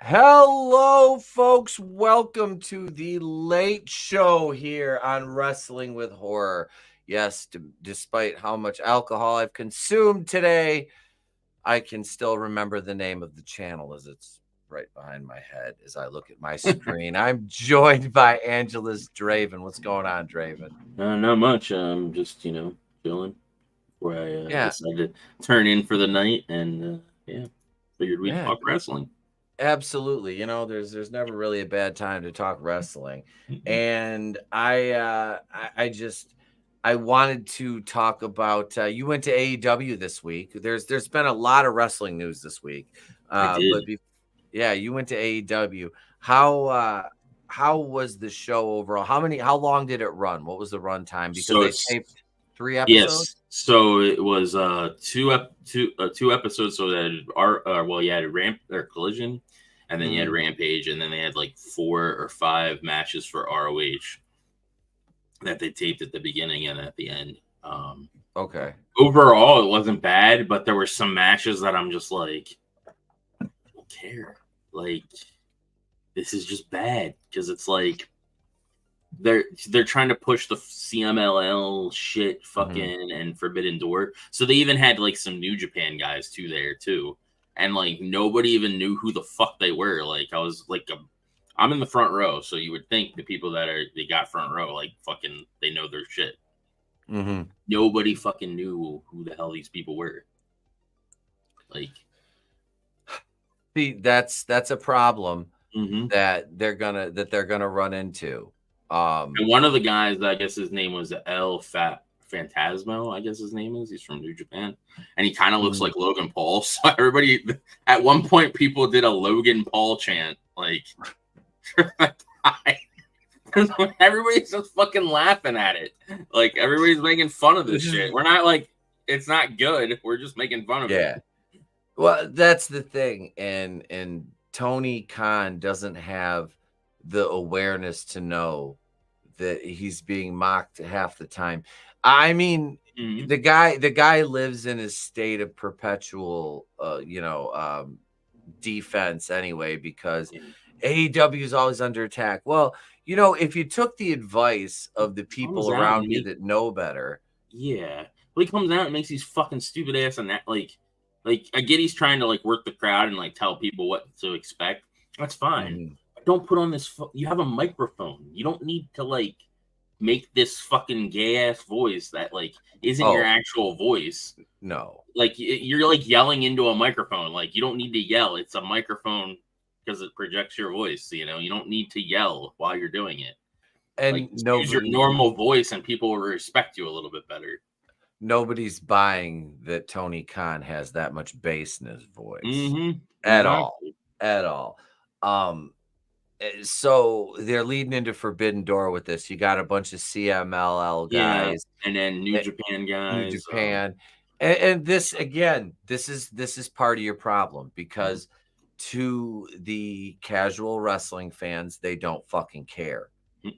Hello, folks. Welcome to the late show here on Wrestling with Horror. Yes, despite how much alcohol I've consumed today, I can still remember the name of the channel as it's right behind my head as I look at my screen. I'm joined by AngelousDraven. What's going on, Draven? Not much. Just chilling. Where I decided to turn in for the night, and figured we'd talk wrestling. Absolutely. There's never really a bad time to talk wrestling. And I wanted to talk about you went to AEW this week. There's been a lot of wrestling news this week. I did. You went to AEW. How was the show overall? How long did it run? What was the run time? Because they taped 3 episodes. Yes. So it was two episodes. So that you had a ramp or collision, and then you had Rampage, and then they had like 4 or 5 matches for ROH that they taped at the beginning and at the end. Okay. Overall, it wasn't bad, but there were some matches that I'm just like, I don't care. Like, this is just bad because it's like they're trying to push the CMLL shit fucking and Forbidden Door. So they even had like some New Japan guys too there too. And like nobody even knew who the fuck they were. Like I was like I'm in the front row, so you would think the people they got front row, like fucking they know their shit. Nobody fucking knew who the hell these people were. Like, see, that's a problem that they're gonna run into. And one of the guys, I guess his name was Phantasmo, I guess his name is. He's from New Japan. And he kind of looks like Logan Paul. So everybody, at one point, people did a Logan Paul chant. Like, everybody's just fucking laughing at it. Like, everybody's making fun of this shit. We're not like, it's not good. We're just making fun of it. Well, that's the thing. And Tony Khan doesn't have the awareness to know that he's being mocked half the time. I mean, the guy lives in a state of perpetual, defense anyway, because AEW is always under attack. Well, if you took the advice of the people around you that know better. Yeah. Well, he comes out and makes these fucking stupid ass and that like I get he's trying to like work the crowd and like tell people what to expect. That's fine. Don't put on this. You have a microphone. You don't need to like make this fucking gay ass voice that like isn't your actual voice. No, like you're like yelling into a microphone. Like you don't need to yell. It's a microphone because it projects your voice. You don't need to yell while you're doing it. And like, use your normal voice, and people will respect you a little bit better. Nobody's buying that Tony Khan has that much bass in his voice at all. So they're leading into Forbidden Door with this. You got a bunch of CMLL guys, and then New Japan guys. New Japan, and this again, this is part of your problem because to the casual wrestling fans, they don't fucking care.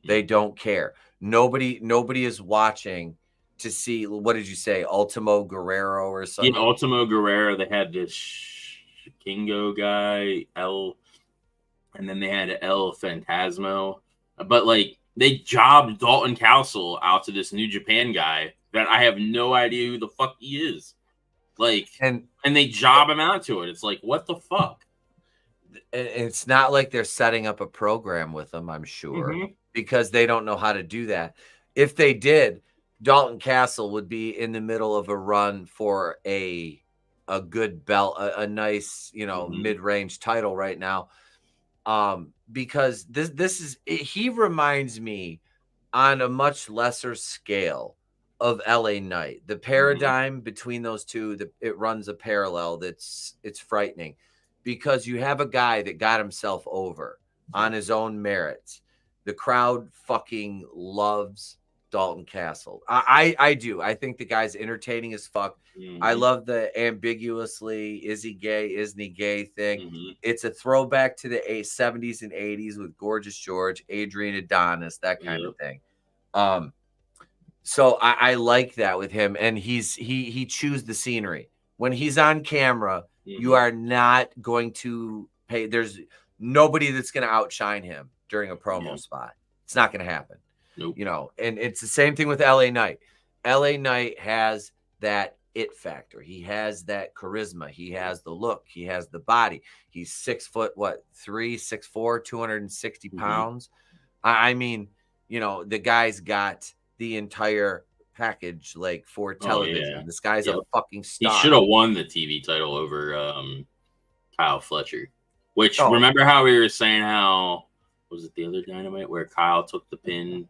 They don't care. Nobody is watching to see, what did you say, Ultimo Guerrero or something? Yeah, Ultimo Guerrero. They had this Kingo guy, and then they had El Phantasmo. But like they jobbed Dalton Castle out to this New Japan guy that I have no idea who the fuck he is. Like, and they job him out to it. It's like, what the fuck? It's not like they're setting up a program with him, I'm sure, because they don't know how to do that. If they did, Dalton Castle would be in the middle of a run for a good belt, a nice, mid-range title right now. Because he reminds me on a much lesser scale of LA Knight. The paradigm between those two, it runs a parallel it's frightening, because you have a guy that got himself over on his own merits. The crowd fucking loves Dalton Castle. I do. I think the guy's entertaining as fuck. I love the ambiguously is he gay, isn't he gay thing. It's a throwback to the 70s and 80s with Gorgeous George, Adrian Adonis, that kind of thing. So I like that with him, and he chews the scenery. When he's on camera, you are not going to pay. nobody that's going to outshine him during a promo spot. It's not going to happen. Nope. You know, and it's the same thing with LA Knight. LA Knight has that it factor. He has that charisma. He has the look. He has the body. He's 6'3", 6'4", 260 pounds. I mean, you know, the guy's got the entire package, like, for television. This guy's a fucking star. He should have won the TV title over Kyle Fletcher. Which, remember how we were saying how, was it the other Dynamite where Kyle took the pin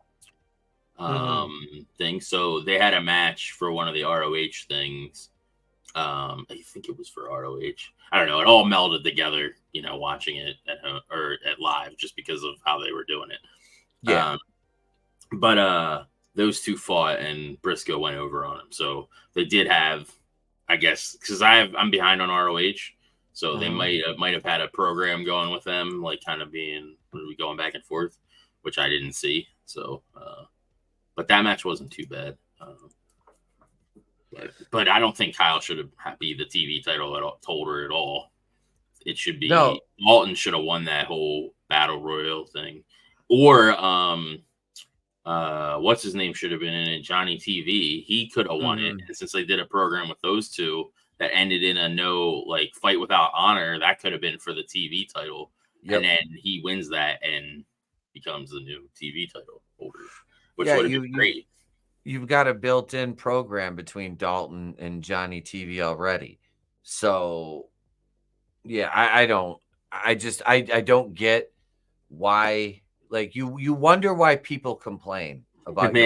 thing? So they had a match for one of the ROH things. I think it was for ROH. I don't know. It all melded together, you know, watching it at home or at live just because of how they were doing it. Yeah. But those two fought and Briscoe went over on him. So they did have, I guess, because I'm behind on ROH. So they might have had a program going with them, like kind of being going back and forth, which I didn't see. So, but that match wasn't too bad. But I don't think Kyle should have be the TV title holder at all. It should be Walton should have won that whole battle royal thing, or what's his name should have been in it. Johnny TV. He could have won it, and since they did a program with those two that ended in a fight without honor, that could have been for the TV title, and then he wins that and becomes the new TV title holder, which would have been great. You've got a built-in program between Dalton and Johnny TV already. So, yeah, I don't get why. Like, you wonder why people complain about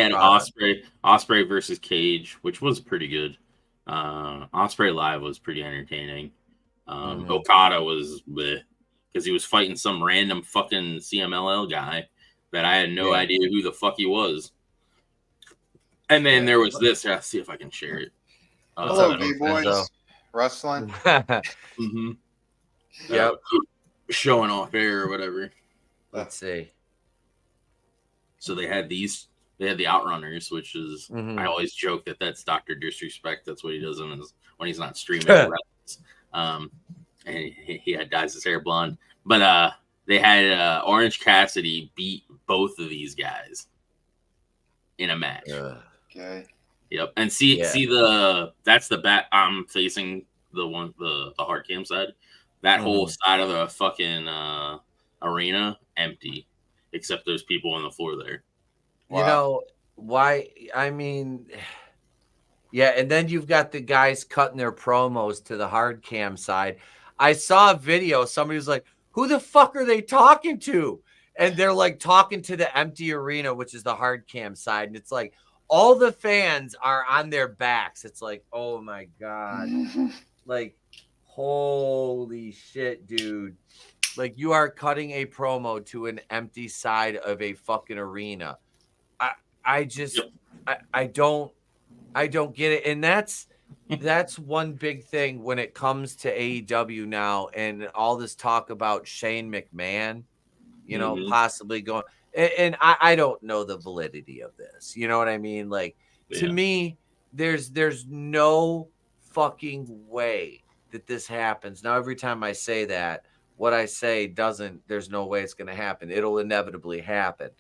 Osprey versus Cage, which was pretty good. Osprey live was pretty entertaining. Okada was because he was fighting some random fucking CMLL guy that I had no idea who the fuck he was. And then there was this. I'll see if I can share it. Hello, B-Boys. Wrestling. Yep. Showing off air or whatever. Let's see. So they had the Outrunners, which is, I always joke that's Dr. Disrespect. That's what he does when he's not streaming. And he had dyes his hair blonde. But they had Orange Cassidy beat both of these guys in a match. Okay. Yep. And see that's the back. I'm facing the hard cam side. That whole side of the fucking arena empty, except there's people on the floor there. Wow. You know why? I mean, yeah. And then you've got the guys cutting their promos to the hard cam side. I saw a video. Somebody was like, "Who the fuck are they talking to?" And they're like talking to the empty arena, which is the hard cam side, and it's like, all the fans are on their backs. It's like, oh my God. Like, holy shit, dude. Like, you are cutting a promo to an empty side of a fucking arena. I don't get it. And that's one big thing when it comes to AEW now and all this talk about Shane McMahon, you know, possibly going. And I don't know the validity of this. You know what I mean? Like, to me, there's no fucking way that this happens. Now, every time I say that, what I say there's no way it's going to happen. It'll inevitably happen.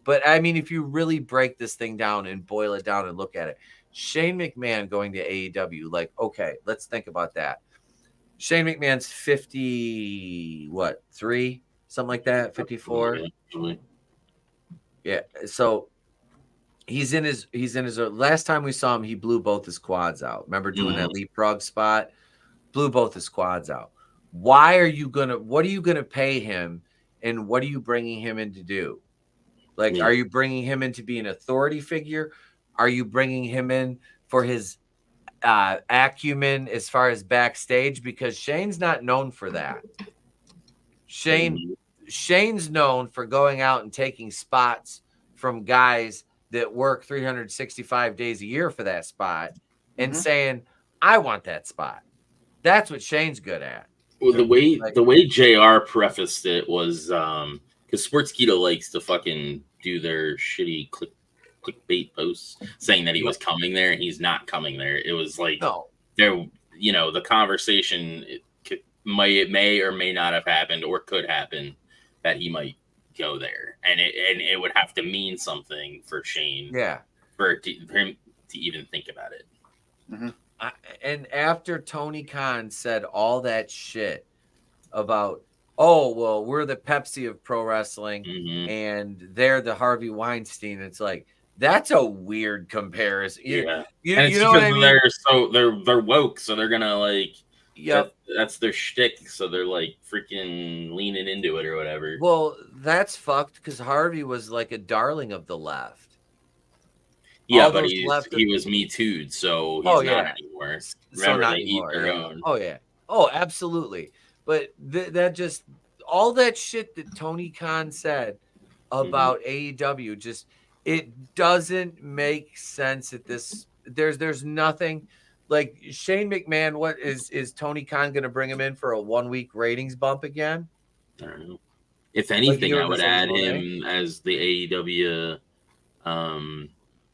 But, I mean, if you really break this thing down and boil it down and look at it, Shane McMahon going to AEW, like, okay, let's think about that. Shane McMahon's 3? Something like that, 54? Yeah, so he's in his last time we saw him, he blew both his quads out. Remember doing that leapfrog spot? Blew both his quads out. What are you gonna pay him, and what are you bringing him in to do? Like, are you bringing him in to be an authority figure? Are you bringing him in for his acumen as far as backstage? Because Shane's not known for that. Shane's known for going out and taking spots from guys that work 365 days a year for that spot and saying, I want that spot. That's what Shane's good at. Well, the way JR prefaced it was because Sportskeeda likes to fucking do their shitty clickbait posts saying that he was coming there and he's not coming there. It was like the conversation may or may not have happened or could happen that he might go there, and it would have to mean something for Shane, for him to even think about it. Mm-hmm. And after Tony Khan said all that shit about, oh well, we're the Pepsi of pro wrestling, and they're the Harvey Weinstein, it's like, that's a weird comparison. You know what I mean? They're woke, so they're gonna like. Yep, that's their shtick. So they're like freaking leaning into it or whatever. Well, that's fucked because Harvey was like a darling of the left. Yeah, but he was Me Too'd, so he's not anymore. Remember, they eat their own. Oh yeah. Oh, absolutely. But that just all that shit that Tony Khan said about AEW, just it doesn't make sense at this. There's nothing. Like Shane McMahon, what is Tony Khan going to bring him in for a 1 week ratings bump again? I don't know. If anything, I would add him as the AEW,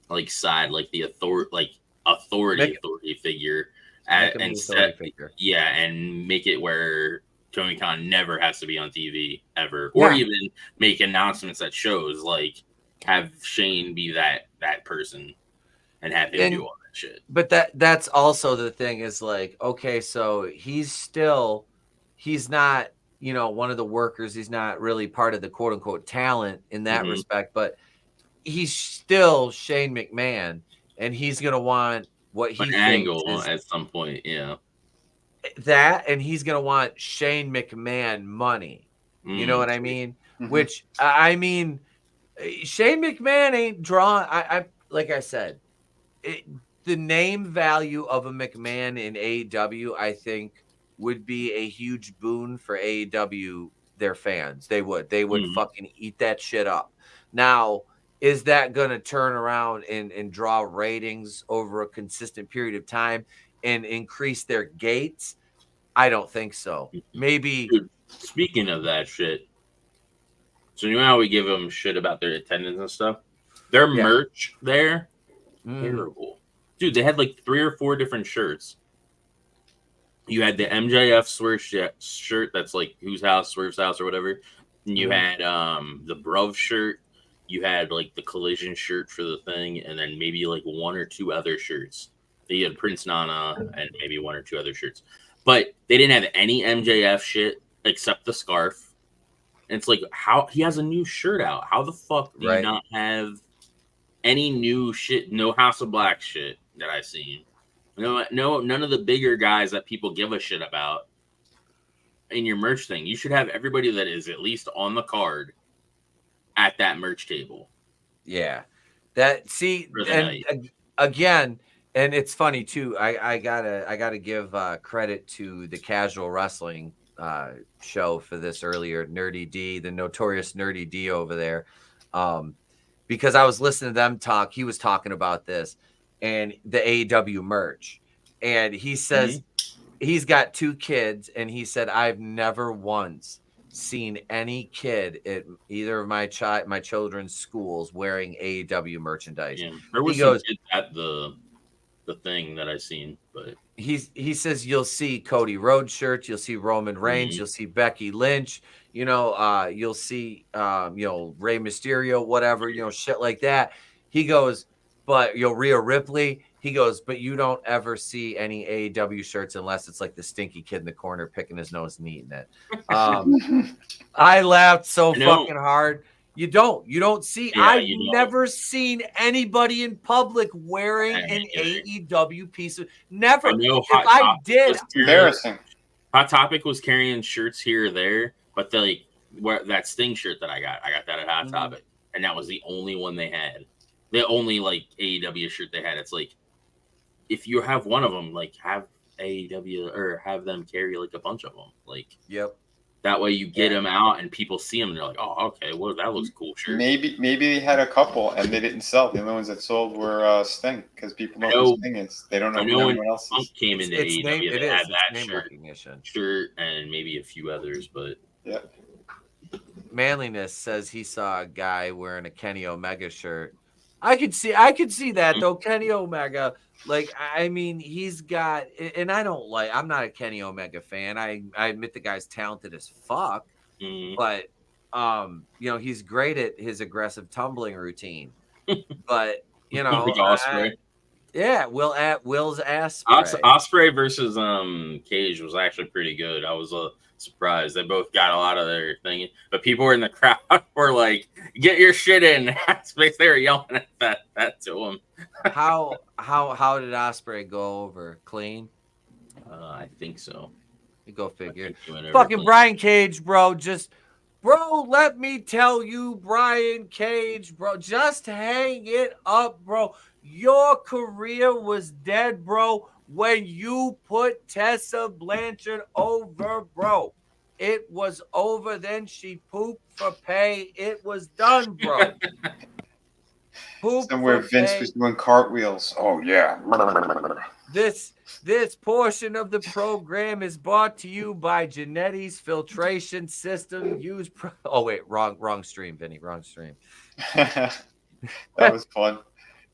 like side, like the authority figure, and make it where Tony Khan never has to be on TV ever, or even make announcements at shows. Like have Shane be that person, and have him do all that shit. But that's also the thing is like, okay, so he's not, one of the workers. He's not really part of the quote unquote talent in that respect, but he's still Shane McMahon, and he's going to want what he thinks angle at some point. Yeah. That, and he's going to want Shane McMahon money. You know what I mean? Which I mean, Shane McMahon ain't drawn. I like I said, the name value of a McMahon in AEW, I think, would be a huge boon for AEW, their fans. They would fucking eat that shit up. Now, is that going to turn around and draw ratings over a consistent period of time and increase their gates? I don't think so. Maybe. Dude, speaking of that shit, so you know how we give them shit about their attendance and stuff? Their merch there, terrible. Dude, they had like 3 or 4 different shirts. You had the MJF Swerve shirt that's like Whose House, Swerve's House or whatever. And you had the Bruv shirt. You had like the Collision shirt for the thing. And then maybe like 1 or 2 other shirts. They had Prince Nana and maybe 1 or 2 other shirts. But they didn't have any MJF shit except the scarf. And it's like, how he has a new shirt out. How the fuck do you not have any new shit? No House of Black shit that I've seen. No, none of the bigger guys that people give a shit about in your merch thing. You should have everybody that is at least on the card at that merch table. Yeah. Again, and it's funny too. I gotta give credit to the Casual Wrestling show for this earlier. Nerdy D, the notorious Nerdy D over there. Because I was listening to them talk. He was talking about this and the AEW merch. And he says he's got 2 kids. And he said, I've never once seen any kid at either of my children's schools wearing AEW merchandise. Yeah. There was some kids at the thing that I seen, but he says you'll see Cody Rhodes shirts, you'll see Roman Reigns, you'll see Becky Lynch, you'll see Rey Mysterio, whatever, shit like that. He goes, but Rhea Ripley. He goes, but you don't ever see any AEW shirts unless it's like the stinky kid in the corner picking his nose and eating it. I laughed so fucking hard. You don't see. I've never seen anybody in public wearing an AEW piece of. Never. If I did, embarrassing. Hot Topic was carrying shirts here or there, but that Sting shirt that I got that at Hot Topic, and that was the only one they had. The only like AEW shirt they had. It's like, if you have one of them, like have AEW or have them carry like a bunch of them. Like, that way you get them out and people see them and they're like, oh, okay, well that looks cool. Sure. Maybe they had a couple and they didn't sell. The only ones that sold were Sting because people know who Sting is. They don't know who anyone else is. Came into AEW. They had that shirt and maybe a few others, but Manliness says he saw a guy wearing a Kenny Omega shirt I could see that though. Kenny Omega, like, I mean, he's got, and I'm not a Kenny Omega fan. I admit the guy's talented as fuck, but he's great at his aggressive tumbling routine. But Will's ass spray. Osprey versus Cage was actually pretty good. I was surprised. They both got a lot of their thing, but people were in the crowd were like, "Get your shit in!" They were yelling at that to him. How did Osprey go over? Clean? I think so. You go figure. Fucking Brian Cage, bro. Bro, let me tell you, Brian Cage, bro. Just hang it up, bro. Your career was dead, bro, when you put Tessa Blanchard over, bro. It was over. Then she pooped for pay. It was done, bro. Somewhere Vince was doing cartwheels. Oh, yeah. This portion of the program is brought to you by Genetti's filtration system. Oh, wait, wrong stream, Vinny. Wrong stream. That was fun.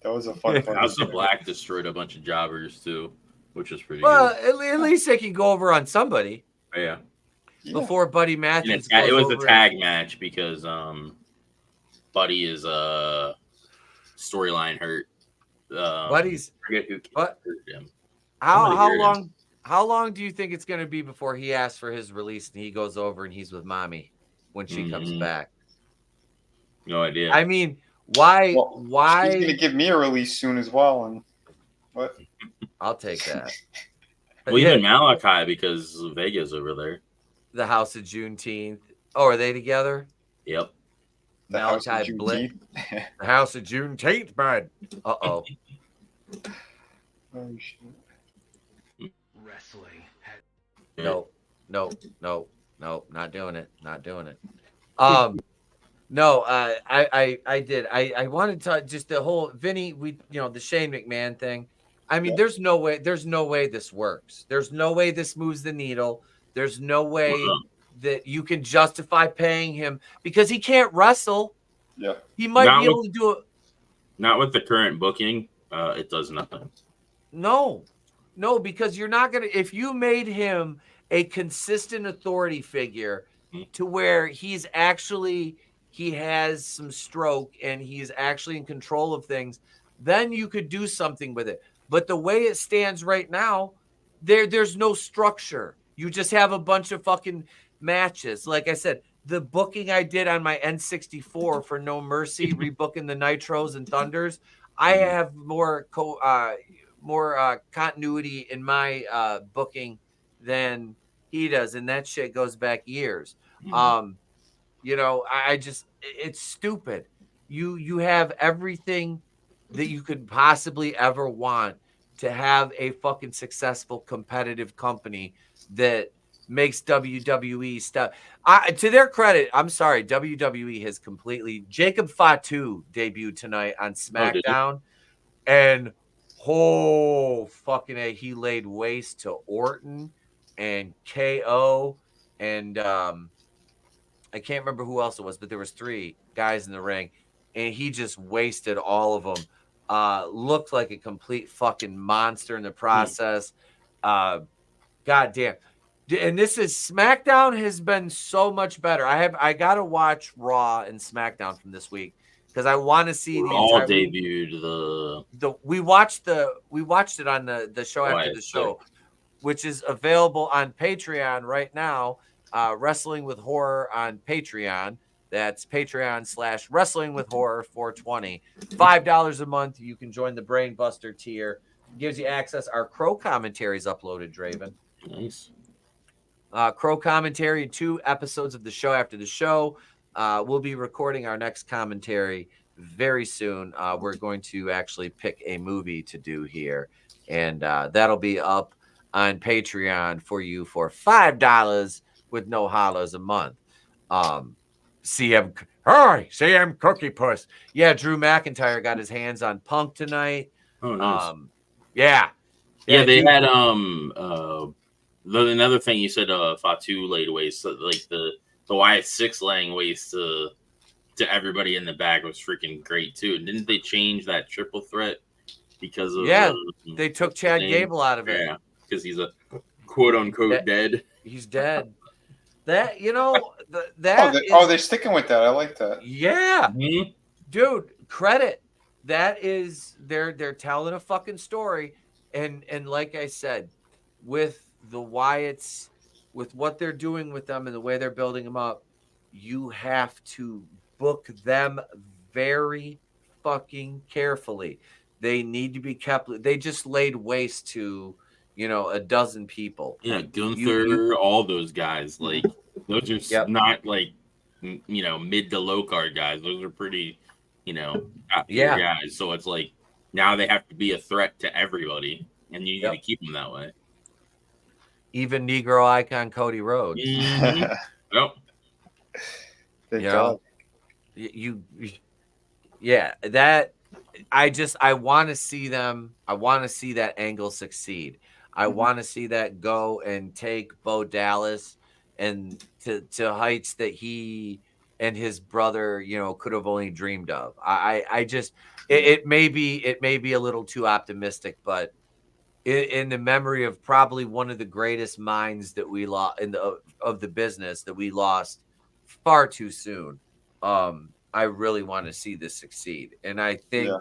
That was a fun. House of Black destroyed a bunch of jobbers too, which was pretty good. At least they can go over on somebody. Yeah. Before Buddy Matthews. It was a tag match because Buddy is storyline hurt. Buddy's. I forget who hurt him. How long do you think it's going to be before he asks for his release and he goes over and he's with Mommy when she comes back? No idea. I mean, why? She's going to give me a release soon as well. And what? I'll take that. Well, even Malachi, because Vega's over there. The House of Juneteenth. Oh, are they together? Yep. Malachi Bliss. The House of Juneteenth, bud. Uh-oh. Oh, shit. Wrestling. No, not doing it. No, I did. I wanted to just the whole Vinny, the Shane McMahon thing. I mean, there's no way this works. There's no way this moves the needle. There's no way that you can justify paying him because he can't wrestle. Yeah. He might be able to do it. Not with the current booking. It does nothing. No, because you're not going to, if you made him a consistent authority figure to where he has some stroke and he's actually in control of things, then you could do something with it. But the way it stands right now, there's no structure. You just have a bunch of fucking matches. Like I said, the booking I did on my N64 for No Mercy, rebooking the Nitros and Thunders, I have more continuity in my booking than he does, and that shit goes back years. It's stupid. You have everything that you could possibly ever want to have a fucking successful competitive company that makes WWE stuff. To their credit, I'm sorry, WWE has completely. Jacob Fatu debuted tonight on Smackdown, and fucking A, he laid waste to Orton and KO, and I can't remember who else it was, but there was 3 guys in the ring, and he just wasted all of them. Looked like a complete fucking monster in the process. God damn. And this is SmackDown has been so much better. I gotta watch Raw and SmackDown from this week because I want to see all debuted we watched it on the show after the show, which is available on Patreon right now. Wrestling with Horror on Patreon. That's Patreon/Wrestling with Horror 420. $5 a month. You can join the Brain Buster tier. Gives you access. Our Crow commentary is uploaded, Draven. Nice. Crow commentary, 2 episodes of the show after the show. We'll be recording our next commentary very soon. We're going to actually pick a movie to do here, and that'll be up on Patreon for you for $5 with no hollers a month. CM Cookie Puss. Yeah, Drew McIntyre got his hands on Punk tonight. Oh, nice. Yeah, they had another thing you said, Fatu laid waste, like the Wyatt 6 laying waste to to everybody in the back was freaking great too. Didn't they change that triple threat because of they took Chad Gable out of it. Yeah, because he's a quote unquote dead. He's dead. That they're sticking with that. I like that. Yeah, dude, credit. That is they're telling a fucking story, and like I said, with the Wyatts, with what they're doing with them and the way they're building them up, you have to book them very fucking carefully. They need to be kept. They just laid waste to, a dozen people. Yeah, Gunther, all those guys. Like, those are not like, mid to low card guys. Those are pretty, top tier guys. So it's like now they have to be a threat to everybody, and you need to keep them that way. Even Negro icon Cody Rhodes. Yep. That I want to see them. I want to see that angle succeed. I want to see that go and take Bo Dallas and to heights that he and his brother, could have only dreamed of. I just it may be a little too optimistic, but in the memory of probably one of the greatest minds that we lost of the business that we lost far too soon. I really want to see this succeed. And I think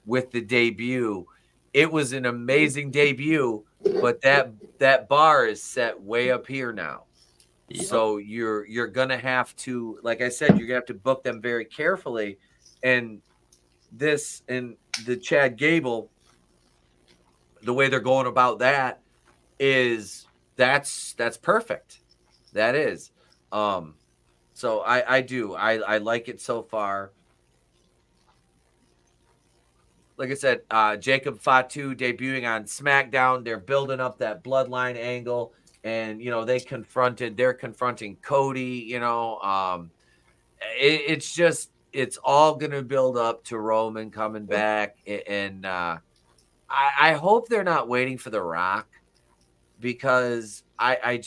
with the debut, it was an amazing debut, but that bar is set way up here now. Yep. So you're going to have to, like I said, you're going to have to book them very carefully. And the Chad Gable, the way they're going about that is that's perfect. That is. So I like it so far. Like I said, Jacob Fatu debuting on Smackdown. They're building up that bloodline angle, and they're confronting Cody. It's all gonna build up to Roman coming back, and I hope they're not waiting for The Rock, because I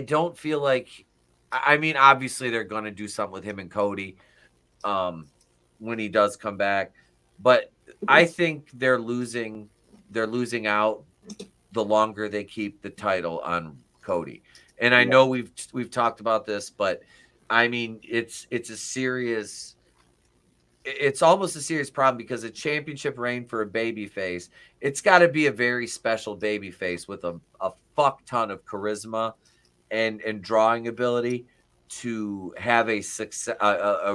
don't feel like. I mean, obviously they're going to do something with him and Cody when he does come back, but I think they're losing out the longer they keep the title on Cody. And I know we've talked about this, but I mean, it's almost a serious problem, because a championship reign for a babyface, it's got to be a very special babyface with a fuck ton of charisma and drawing ability to have a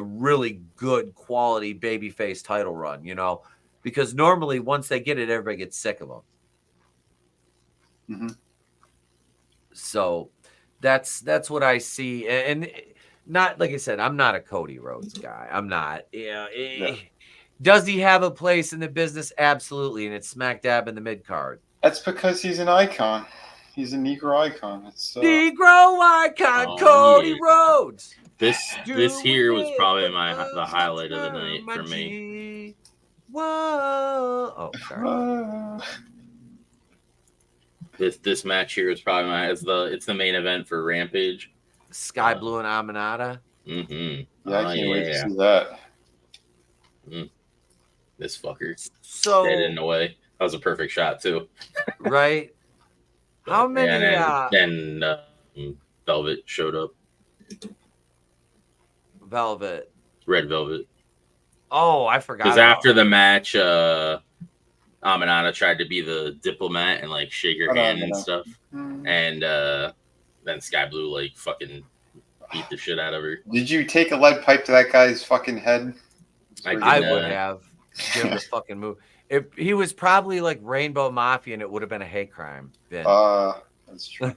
really good quality babyface title run, because normally once they get it, everybody gets sick of them. Mm-hmm. So that's what I see. And not, like I said, I'm not a Cody Rhodes guy. I'm not. Does he have a place in the business? Absolutely. And it's smack dab in the mid card. That's because he's an icon. He's a Negro icon. Negro icon, Cody Rhodes. This here was probably the highlight of the night for me. Whoa! Oh, sorry. This match here is probably it's the main event for Rampage. Sky Blue and Aminata. Mm-hmm. Yeah, I can't wait to see that. This fucker dead in the way. That was a perfect shot too. Right. How many? Then Velvet showed up. Velvet. Red Velvet. Oh, I forgot. Because after the match, Aminata tried to be the diplomat and like shake her hand and stuff, and then Sky Blue like fucking beat the shit out of her. Did you take a lead pipe to that guy's fucking head? I would have. Give the fucking move. If he was probably like Rainbow Mafia, and it would have been a hate crime. That's true.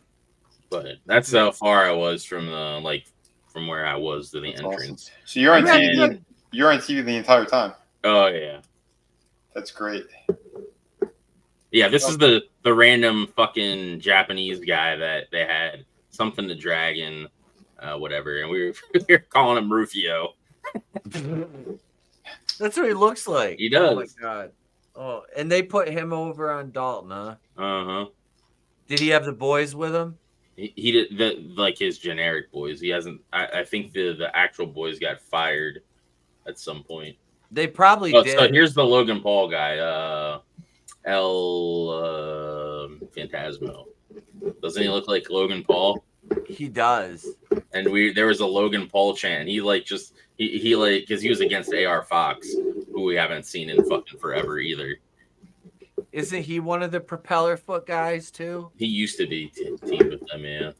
But that's how far I was from from where I was to the entrance. Awesome. So you're on TV. You're on TV the entire time. Oh yeah, that's great. Yeah, this is the random fucking Japanese guy that they had, something to dragon, whatever, and we were calling him Rufio. That's what he looks like. He does. Oh my god. Oh, and they put him over on Dalton, huh? Uh-huh. Did he have the boys with him? He did like his generic boys. He hasn't. I think the actual boys got fired at some point. They probably did. did. So here's the Logan Paul guy, Phantasmo. Doesn't he look like Logan Paul? He does. And there was a Logan Paul chant. He like just he like because he was against AR Fox, who we haven't seen in fucking forever either. Isn't he one of the propeller foot guys too? He used to be teamed with them, yeah.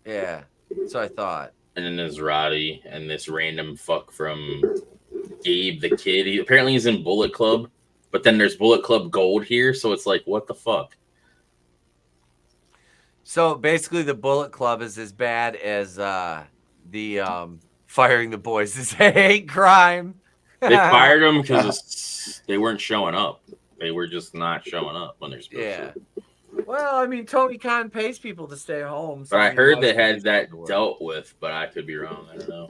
Yeah, so I thought. And then there's Roddy and this random fuck from Gabe the Kid. Apparently he's in Bullet Club, but then there's Bullet Club Gold here, so it's like, what the fuck? So basically, the Bullet Club is as bad as the firing the boys is a hate crime. They fired them because they weren't showing up. They were just not showing up when they're supposed to. Well, I mean, Tony Khan pays people to stay home. So but I heard they had that dealt with, but I could be wrong. I don't know.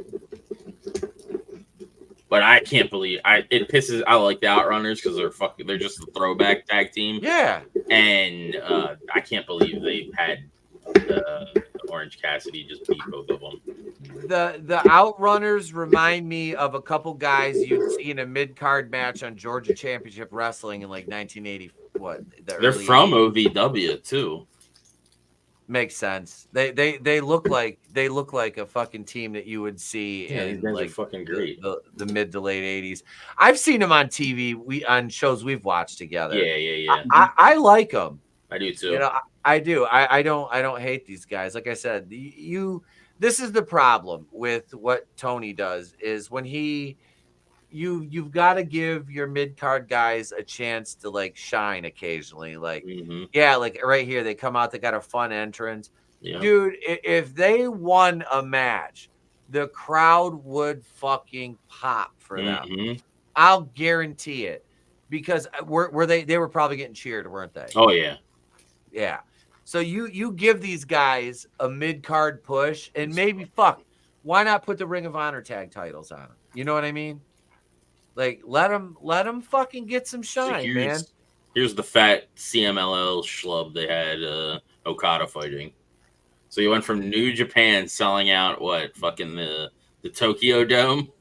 But I can't believe it pisses. I like the Outrunners because they're just a throwback tag team. Yeah. And I can't believe they had Orange Cassidy just beat both of them. The Outrunners remind me of a couple guys you'd see in a mid-card match on Georgia Championship Wrestling in like 1980. They're from 80s. OVW too. Makes sense. They look like a fucking team that you would see in like fucking great. The mid to late 80s. I've seen them on TV. On shows we've watched together. Yeah. I like them. I do too. You know, I do. I don't hate these guys. Like I said, this is the problem with what Tony does is when you've got to give your mid-card guys a chance to like shine occasionally. Like, yeah, like right here, they come out, they got a fun entrance. Yeah. Dude, if they won a match, the crowd would fucking pop for them. I'll guarantee it. Because were they were probably getting cheered, weren't they? Oh yeah. Yeah. So you give these guys a mid-card push and maybe why not put the Ring of Honor tag titles on them? You know what I mean? Like let them fucking get some shine, man. Here's the fat CMLL schlub they had Okada fighting. So he went from New Japan selling out fucking the Tokyo Dome.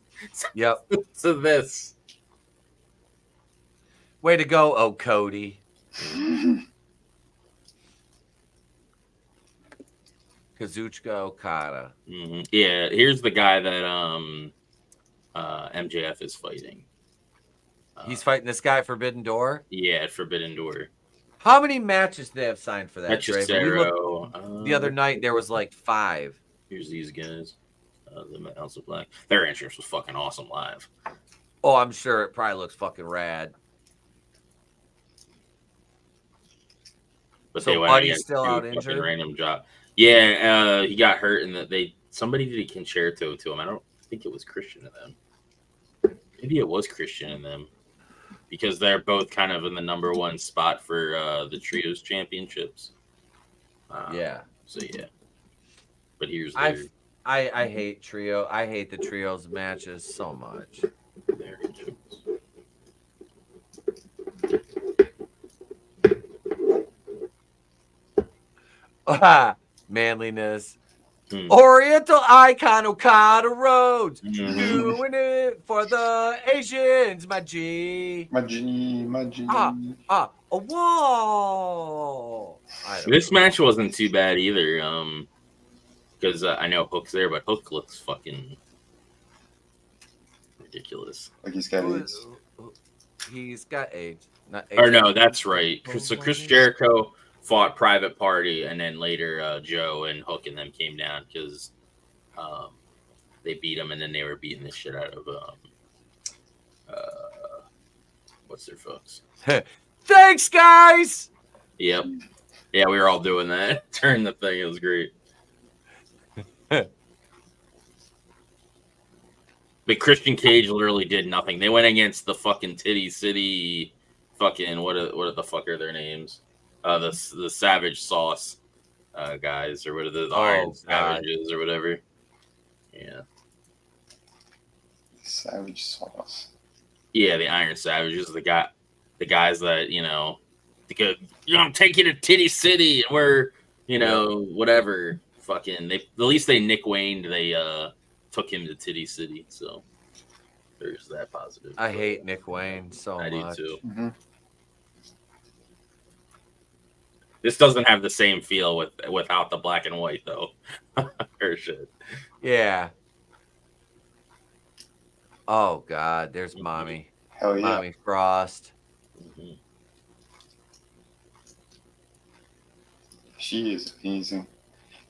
Yep. To this. Way to go, oh Cody. Kazuchika Okada. Yeah, here's the guy that MJF is fighting. He's fighting this guy, Forbidden Door? Yeah, at Forbidden Door. How many matches do they have signed for that? The other night, there was like 5. Here's these guys. The House of Black. Their entrance was fucking awesome live. Oh, I'm sure it probably looks fucking rad. But so Buddy's still out injured? Random job. Yeah, he got hurt, and somebody did a concerto to him. I don't think it was Christian in them. Maybe it was Christian in them, because they're both kind of in the number 1 spot for the Trios Championships. Yeah. So yeah. But here's I hate Trio. I hate the Trios matches so much. Their entrance. Manliness. Oriental icon Okada Rhodes. Doing it for the Asians, my G. My G. Whoa. This match wasn't too bad either. Because I know Hook's there, but Hook looks fucking ridiculous. Like he's got AIDS. He's got AIDS. Not AIDS. Or no, that's right. So Chris Jericho fought Private Party, and then later Joe and Hook and them came down because they beat him, and then they were beating the shit out of what's their folks? Thanks, guys. Yep. Yeah, we were all doing that. Turn the thing. It was great. But Christian Cage literally did nothing. They went against the fucking Titty City, fucking what the fuck are their names? The Savage Sauce guys, or what are the Iron Savages or whatever. Yeah. Savage Sauce. Yeah, the Iron Savages, the guys that, I'm taking to Titty City and we're, whatever. fucking at least they Nick Wayne. They took him to Titty City, so there's that positive. I hate Nick Wayne so much. I do too. Mm-hmm. This doesn't have the same feel without the black and white though. Or shit. Yeah. Oh God, there's Mommy. Hell yeah. Mommy Frost. Mm-hmm. She is amazing.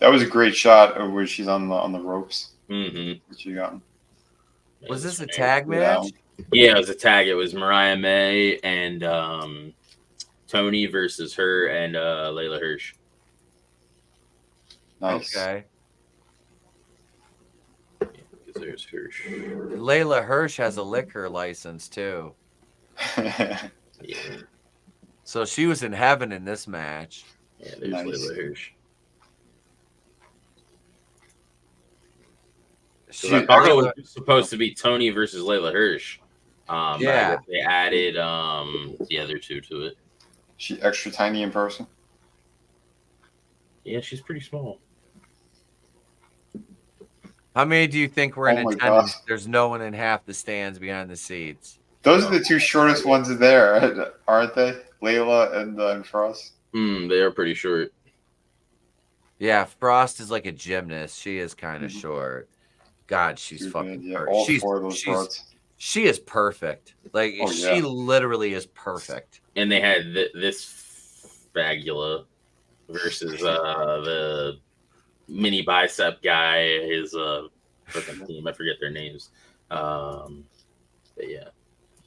That was a great shot of where she's on the ropes. Mm-hmm. That she got. Was this a tag match? Yeah, it was a tag. It was Mariah May and Tony versus her and Layla Hirsch. Nice. Okay. Yeah, because there's Hirsch. Layla Hirsch has a liquor license too. Yeah. So she was in heaven in this match. Yeah, there's Nice. Layla Hirsch. She, I thought it was supposed to be Tony versus Layla Hirsch. But Yeah. I guess they added the other two to it. She extra tiny in person. Yeah, she's pretty small. How many do you think were in Oh my attendance? gosh. There's no one in half the stands behind the seats. Those are the two shortest ones there, aren't they? Layla and Frost. They are pretty short. Yeah, Frost is like a gymnast. She is kind of Mhm. short. God, she's Too fucking good, yeah. perfect. All four of those broads. She is perfect. Like Oh, she yeah. literally is perfect. And they had this Fagula versus the mini bicep guy, his fucking team. I forget their names. But yeah.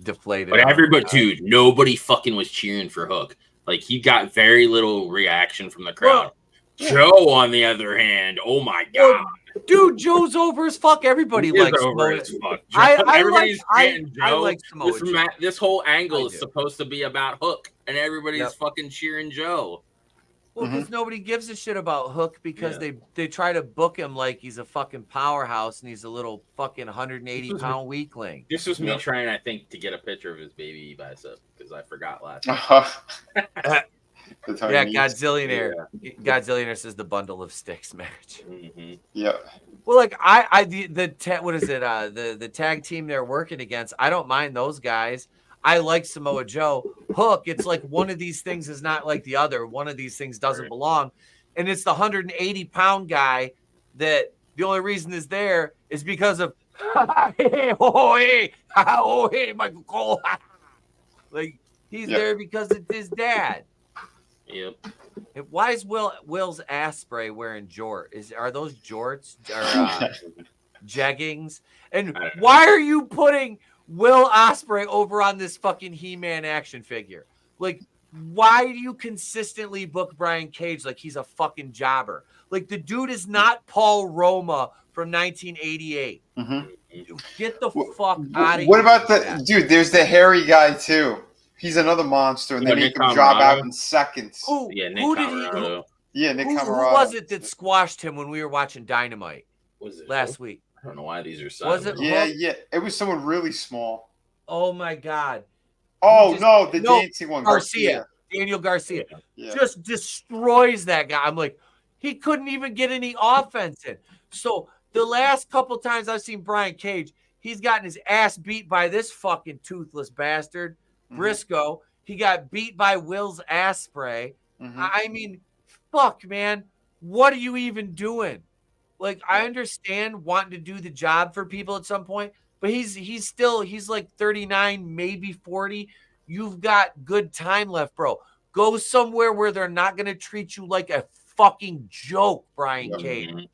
Deflated. But everybody, dude, nobody fucking was cheering for Hook. Like, he got very little reaction from the crowd. Well, Joe, on the other hand, oh my god. Dude, Joe's over as fuck. Everybody He is likes over Samoa. as fuck. Everybody's chanting I Joe. like Samoa Joe. This whole angle I is do. supposed to be about Hook, and everybody's Yep. fucking cheering Joe. Well, because nobody gives a shit about Hook because Yeah. they try to book him like he's a fucking powerhouse and he's a little fucking 180-pound weakling. This was me Yep. trying, I think, to get a picture of his baby bicep because I forgot last. Yeah, Godzillionaire. Godzillionaire says the bundle of sticks match. Mm-hmm. Yeah. Well, like what is it? The tag team they're working against. I don't mind those guys. I like Samoa Joe. Hook, it's like one of these things is not like the other. One of these things doesn't Right. belong. And it's the 180-pound guy that the only reason is there is because of Michael Cole. Like he's Yep. there because it's his dad. Yep. Why is Will's ass spray wearing jorts? Are those jorts or jeggings? And I don't know. why are you putting Will Ospreay over on this fucking He-Man action figure? Like, why do you consistently book Brian Cage like he's a fucking jobber? Like, the dude is not Paul Roma from 1988. Mm-hmm. Dude, get the fuck out of here. What about with the that. dude? There's the hairy guy too. He's another monster, and they Nick make him drop Camarado? out in seconds. Who, Yeah, Nick who did he? Camarado. Yeah, Nick Who Camarado. was it that squashed him when we were watching Dynamite Was it last Hook? week? I don't know why these are Was sideways. it Yeah, Hook? yeah. It was someone really small. Oh my God. Oh just- no, the no, dancing one, Garcia. Daniel Garcia. Yeah. Just destroys that guy. I'm like, he couldn't even get any offense in. So the last couple times I've seen Brian Cage, he's gotten his ass beat by this fucking toothless bastard, Briscoe. He got beat by Will's ass spray. Mhm. I mean, fuck, man. What are you even doing? Like, I understand wanting to do the job for people at some point, but he's like 39, maybe 40. You've got good time left, bro. Go somewhere where they're not going to treat you like a fucking joke, Brian Yeah. Cage. Mhm.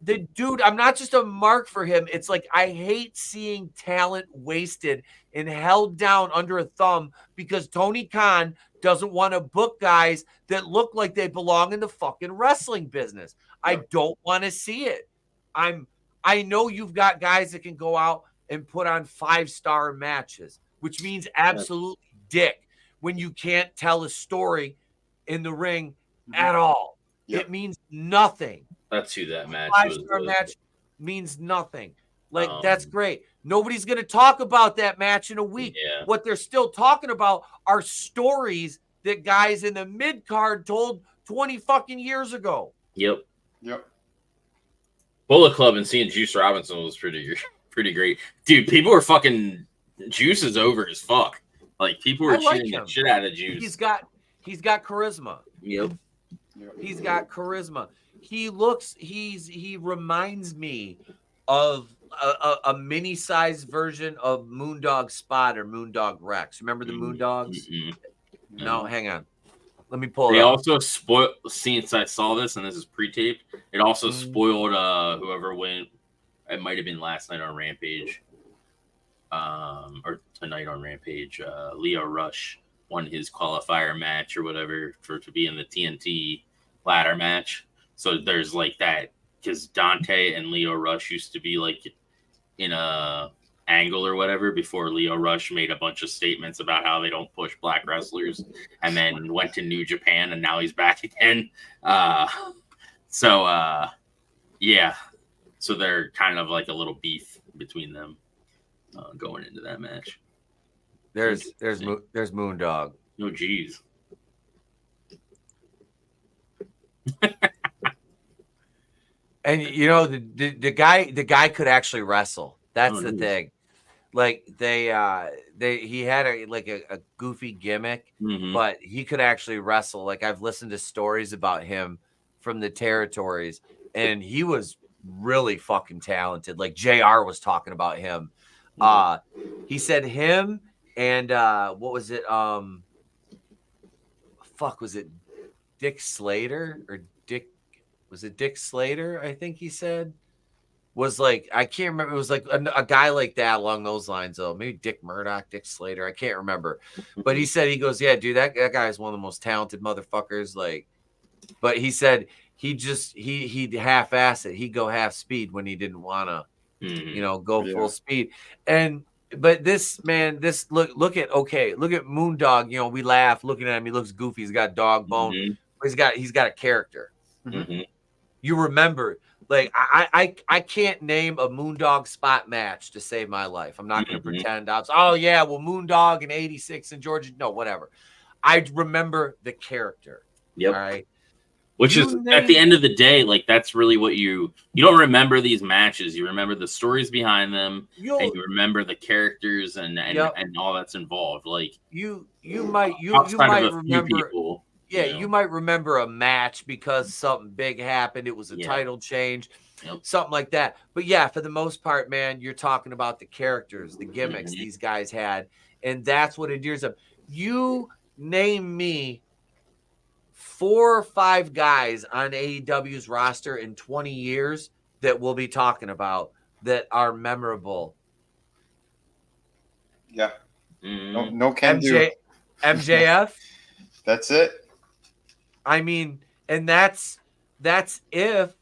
The dude, I'm not just a mark for him. It's like I hate seeing talent wasted and held down under a thumb because Tony Khan doesn't want to book guys that look like they belong in the fucking wrestling business. I don't want to see it. I know you've got guys that can go out and put on 5-star matches, which means absolutely dick when you can't tell a story in the ring at all. Yep. It means nothing. That's who that match was. 5-star match means nothing. Like, that's great. Nobody's going to talk about that match in a week. Yeah. What they're still talking about are stories that guys in the mid-card told 20 fucking years ago. Yep. Yep. Bullet Club and seeing Juice Robinson was pretty great. Dude, people were fucking Juice is over as fuck. Like people were cheating the shit out of Juice. He's got charisma. Yep. He's got charisma. He reminds me of a mini-sized version of Moondog Spot or Moondog Rex. Remember the Moondogs? No, hang on. Let me pull it up. They also spoiled, since I saw this, and this is pre-taped, it also spoiled whoever went. It might have been last night on Rampage. Or tonight on Rampage. Leo Rush won his qualifier match or whatever to be in the TNT ladder match. So there's like that, because Dante and Leo Rush used to be like in a angle or whatever before Leo Rush made a bunch of statements about how they don't push black wrestlers, and then went to New Japan, and now he's back again. Yeah. So they're kind of like a little beef between them going into that match. There's Moondog. No, geez. And you know the guy could actually wrestle. That's the thing. Like he had a goofy gimmick, but he could actually wrestle. Like I've listened to stories about him from the territories, and he was really fucking talented. Like JR was talking about him. He said him and what was it? Was it Dick Slater or Dick? Was it Dick Slater? I think he said. Was like, I can't remember. It was like a guy like that along those lines, though. Maybe Dick Murdoch, Dick Slater. I can't remember. But he said, he goes, yeah, dude, that guy is one of the most talented motherfuckers. Like, but he said he'd half-ass it. He'd go half speed when he didn't want to, go full speed. But this man, look at Moondog. We laugh looking at him. He looks goofy. He's got dog bone. But he's got a character. You remember. Like I can't name a Moondog Spot match to save my life. I'm not going to pretend. Moondog in '86 in Georgia. No, whatever. I remember the character. Yep. All right. Which is at the end of the day, like that's really what you don't remember these matches. You remember the stories behind them, and you remember the characters and all that's involved. Like you might remember. People. Yeah, you might remember a match because something big happened. It was a title change, something like that. But yeah, for the most part, man, you're talking about the characters, the gimmicks these guys had, and that's what endears them. You name me 4 or 5 guys on AEW's roster in 20 years that we'll be talking about that are memorable. Yeah. No can do. MJF. That's it. I mean, and that's if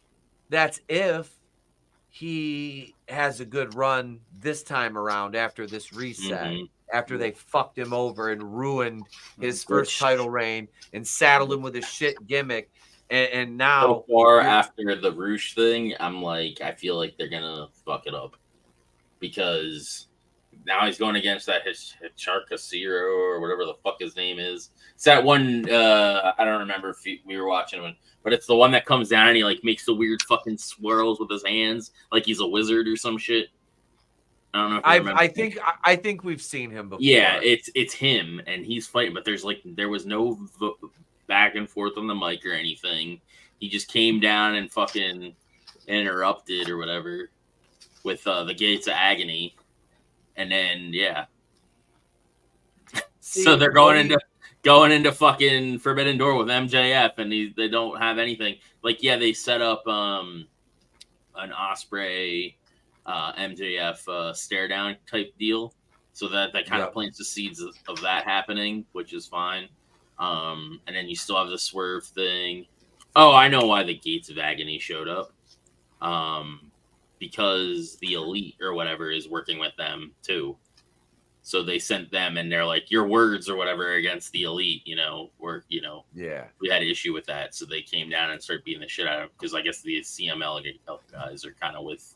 he has a good run this time around after this reset, after they fucked him over and ruined his first title reign and saddled him with a shit gimmick. And now so far after the Roosh thing, I'm like, I feel like they're gonna fuck it up because now he's going against that Hicharcasiro or whatever the fuck his name is. It's that one. I don't remember if we were watching one, but it's the one that comes down and he like makes the weird fucking swirls with his hands, like he's a wizard or some shit. I don't know. If I think we've seen him before. Yeah, it's him and he's fighting, but there was no back and forth on the mic or anything. He just came down and fucking interrupted or whatever with the Gates of Agony. And then so they're going into fucking Forbidden Door with MJF, and they don't have anything. Like they set up an Ospreay MJF stare down type deal, so that kind of plants the seeds of that happening, which is fine. And then you still have the Swerve thing. Oh, I know why the Gates of Agony showed up. Because the Elite or whatever is working with them too. So they sent them and they're like, your words or whatever against the Elite, we had an issue with that. So they came down and started beating the shit out of them because I guess the CML guys are kind of with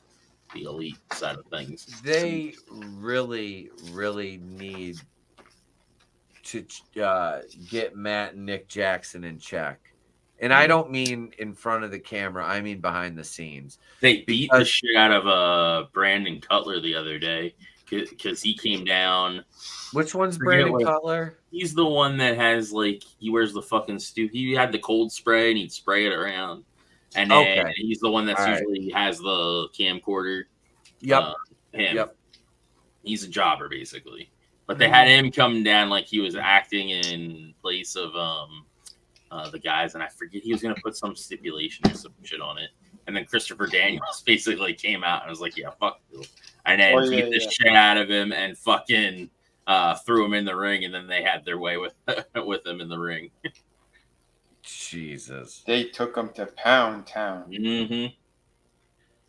the Elite side of things. They really, really need to get Matt and Nick Jackson in check. And I don't mean in front of the camera. I mean behind the scenes. They beat the shit out of Brandon Cutler the other day because he came down. Which one's Brandon Cutler? He's the one that has he wears the fucking He had the cold spray and he'd spray it around. And then he's the one that's usually has the camcorder. Yep. Him. Yep. He's a jobber basically. But they had him come down like he was acting in place of the guys, and I forget he was gonna put some stipulation or some shit on it. And then Christopher Daniels basically came out and was like, "Yeah, fuck you," and then beat the shit out of him and fucking threw him in the ring, and then they had their way with him in the ring. Jesus, they took him to Pound Town. Mm-hmm.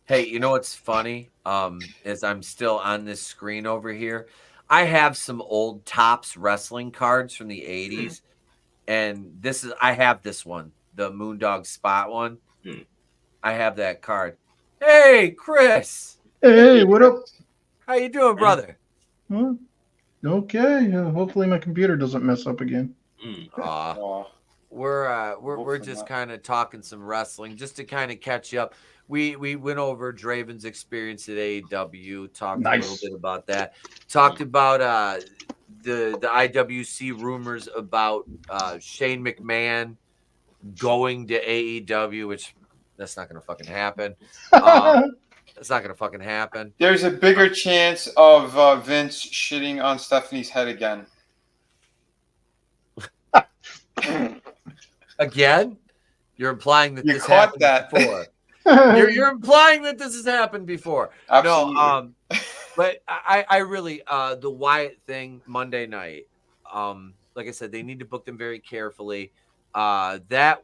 Hey, you know what's funny? As I'm still on this screen over here, I have some old Topps wrestling cards from the 80s. And I have this one, the Moondog Spot one. I have that card. Hey, Chris. Hey, what up? How you doing, brother? Okay. Hopefully my computer doesn't mess up again. We're just kind of talking some wrestling just to kind of catch you up. We went over Draven's experience at AEW, talked a little bit about that. Talked about the IWC rumors about Shane McMahon going to AEW, which that's not going to fucking happen. That's not going to fucking happen. There's a bigger chance of Vince shitting on Stephanie's head again. Again? You're implying that you this caught happened that before. You're implying that this has happened before. Absolutely. No, but I really the Wyatt thing Monday night. Like I said, they need to book them very carefully. That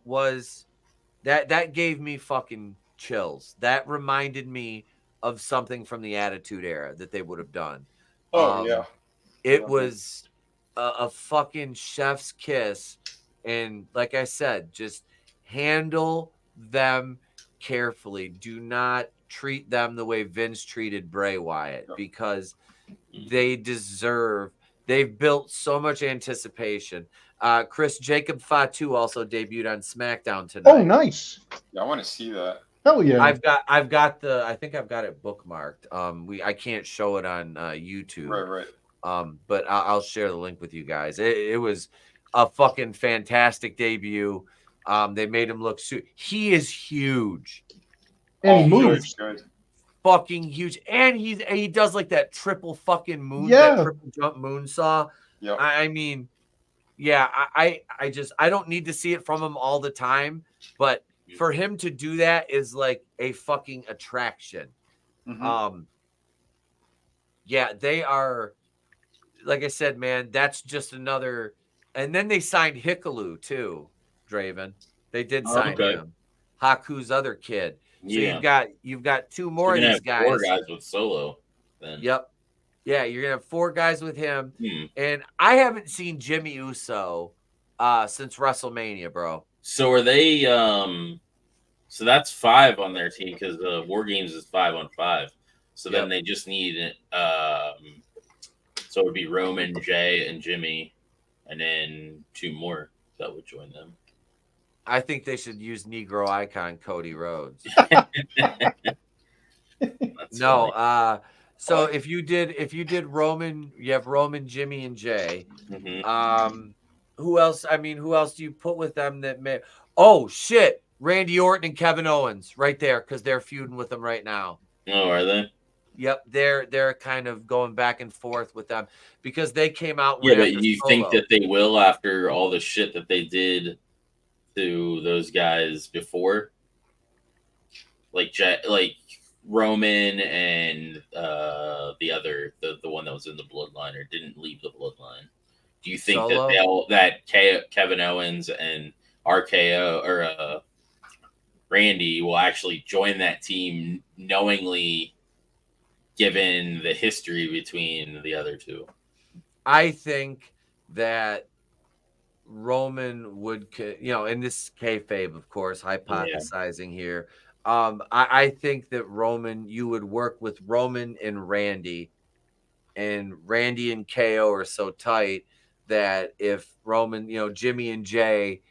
gave me fucking chills. That reminded me of something from the Attitude Era that they would have done. It was a fucking chef's kiss, and like I said, just handle them carefully. Do not treat them the way Vince treated Bray Wyatt, because they've built so much anticipation. Chris, Jacob Fatu also debuted on SmackDown tonight. Oh, nice. Yeah, I want to see that. Oh yeah. I think I've got it bookmarked. I can't show it on YouTube. Right. But I'll share the link with you guys. It was a fucking fantastic debut. They made him look he is huge. And he moves. Good. Fucking huge. And he does like that triple fucking moon, that triple jump moonsaw. Yep. I mean, yeah, I don't need to see it from him all the time, but for him to do that is like a fucking attraction. Yeah, they are, like I said, man, that's just another. And then they signed Hikalu too, Draven. They did sign him. Haku's other kid. So you've got two more of these guys. 4 guys with Solo. Then. Yep. Yeah, you're gonna have 4 guys with him. And I haven't seen Jimmy Uso since WrestleMania, bro. So are they so that's 5 on their team, because War Games is 5-on-5. So then they just need so it would be Roman, Jay, and Jimmy, and then 2 more that would join them. I think they should use Negro icon Cody Rhodes. No, so if you did Roman, you have Roman, Jimmy, and Jay. Who else? I mean, who else do you put with them that may? Oh shit, Randy Orton and Kevin Owens right there, because they're feuding with them right now. Oh, are they? Yep, they're kind of going back and forth with them because they came out. Yeah, but you think that they will after all the shit that they did to those guys before, like Roman and the one that was in the bloodline or didn't leave the bloodline? Do you think that Kevin Owens and RKO or Randy will actually join that team knowingly, given the history between the other two? I think that Roman would, in this kayfabe, of course, hypothesizing here. I think that you would work with Roman and Randy and KO are so tight that if Roman, Jimmy and Jay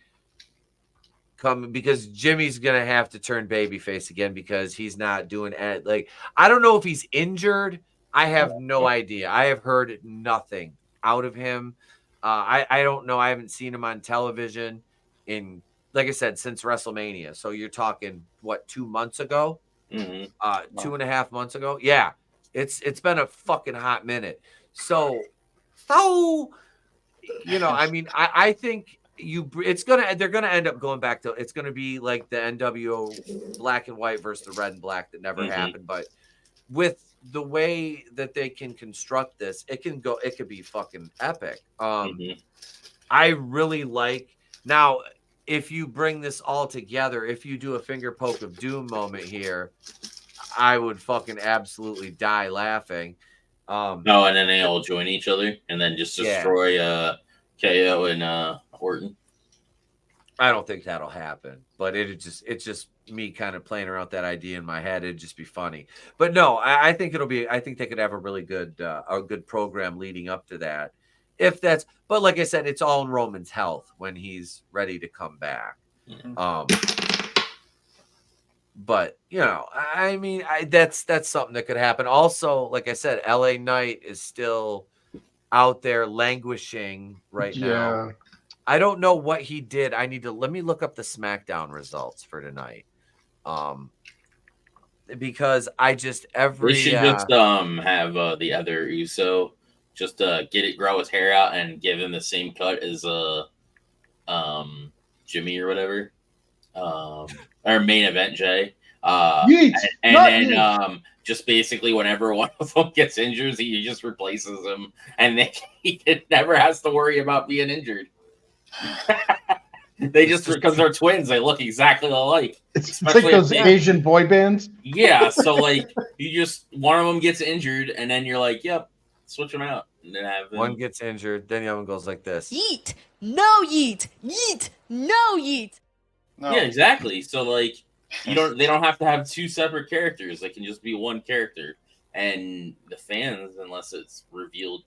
coming because Jimmy's gonna have to turn babyface again because he's not doing it. Like, I don't know if he's injured. I have no idea. I have heard nothing out of him. I don't know. I haven't seen him on television in, like I said, since WrestleMania. So you're talking what, 2 months ago? 2.5 months ago? Yeah. It's been a fucking hot minute. So you know, I mean, I think they're gonna end up going back to, it's gonna be like the NWO black and white versus the red and black that never happened. But with the way that they can construct this, it could be fucking epic. I really like, now if you bring this all together, if you do a finger poke of doom moment here, I would fucking absolutely die laughing. And then they all join each other and then just destroy KO and Orton. I don't think that'll happen, but it's just me kind of playing around with that idea in my head. It'd just be funny. But no, I think I think they could have a really good program leading up to that. But like I said, it's all in Roman's health when he's ready to come back. But you know, I mean, that's something that could happen. Also, like I said, LA Knight is still out there languishing right now. I don't know what he did. Let me look up the SmackDown results for tonight. Because we should just have the other Uso just grow his hair out and give him the same cut as Jimmy or whatever. Or main event Jay. Just basically whenever one of them gets injured, he just replaces him, and he never has to worry about being injured. They just, because they're twins, they look exactly alike. It's like those Asian boy bands. Yeah, so like one of them gets injured, and then you're like, "Yep, switch them out." And then have them. One gets injured, then the other one goes like this: "Yeet, no yeet, yeet, no yeet." No. Yeah, exactly. So like, they don't have to have two separate characters. They can just be one character, and the fans, unless it's revealed,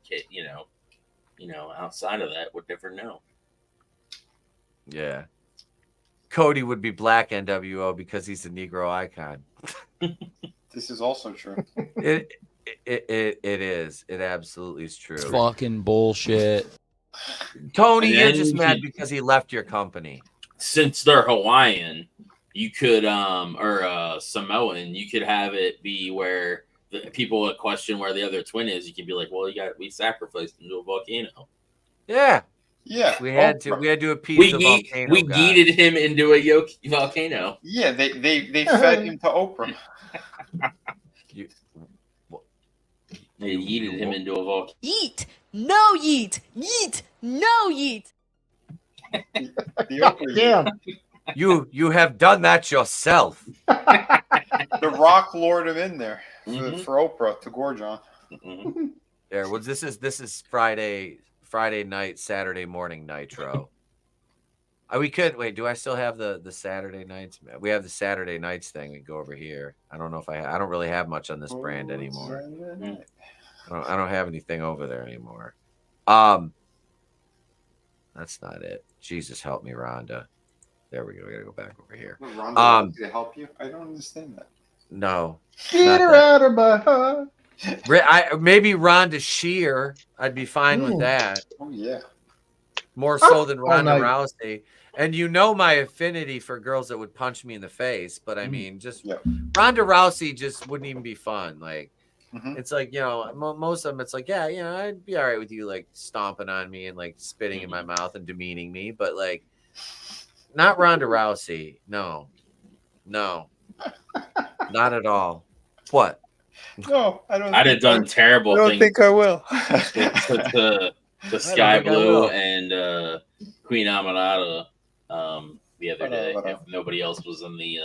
outside of that, would never know. Yeah. Cody would be black NWO because he's a Negro icon. This is also true. It is. It absolutely is true. It's fucking bullshit. Tony, you're just mad because he left your company. Since they're Hawaiian, you could or Samoan, you could have it be where the people would question where the other twin is. You could be like, well, we sacrificed him to a volcano. Yeah. Yeah, we had to appease the volcano. We yeeted him into a volcano. Yeah, they fed him to Oprah. They yeeted him into a volcano. Yeet, no yeet, yeet, no yeet. Damn. You have done that yourself. The Rock lured him in there for Oprah to gorge on. There. Well, this is Friday night, Saturday morning Nitro. We could wait. Do I still have the Saturday nights? We have the Saturday nights thing. We go over here. I don't know if I don't really have much on this brand anymore. I don't have anything over there anymore. That's not it. Jesus help me, Rhonda. There we go. We gotta go back over here. Rhonda to help you? I don't understand that. No. Get her out of my heart. Maybe Rhonda Shear. I'd be fine with that. Oh yeah. More so than Ronda Rousey. And you know my affinity for girls that would punch me in the face, but I mean, Ronda Rousey just wouldn't even be fun. Like, it's like, most of them, it's like, yeah, I'd be all right with you like stomping on me and like spitting in my mouth and demeaning me, but like, not Ronda Rousey. No, not at all. What? No, I don't. I'd have done terrible things. I don't think I will. The Sky Blue and Queen Amanada the other day, if nobody else was in the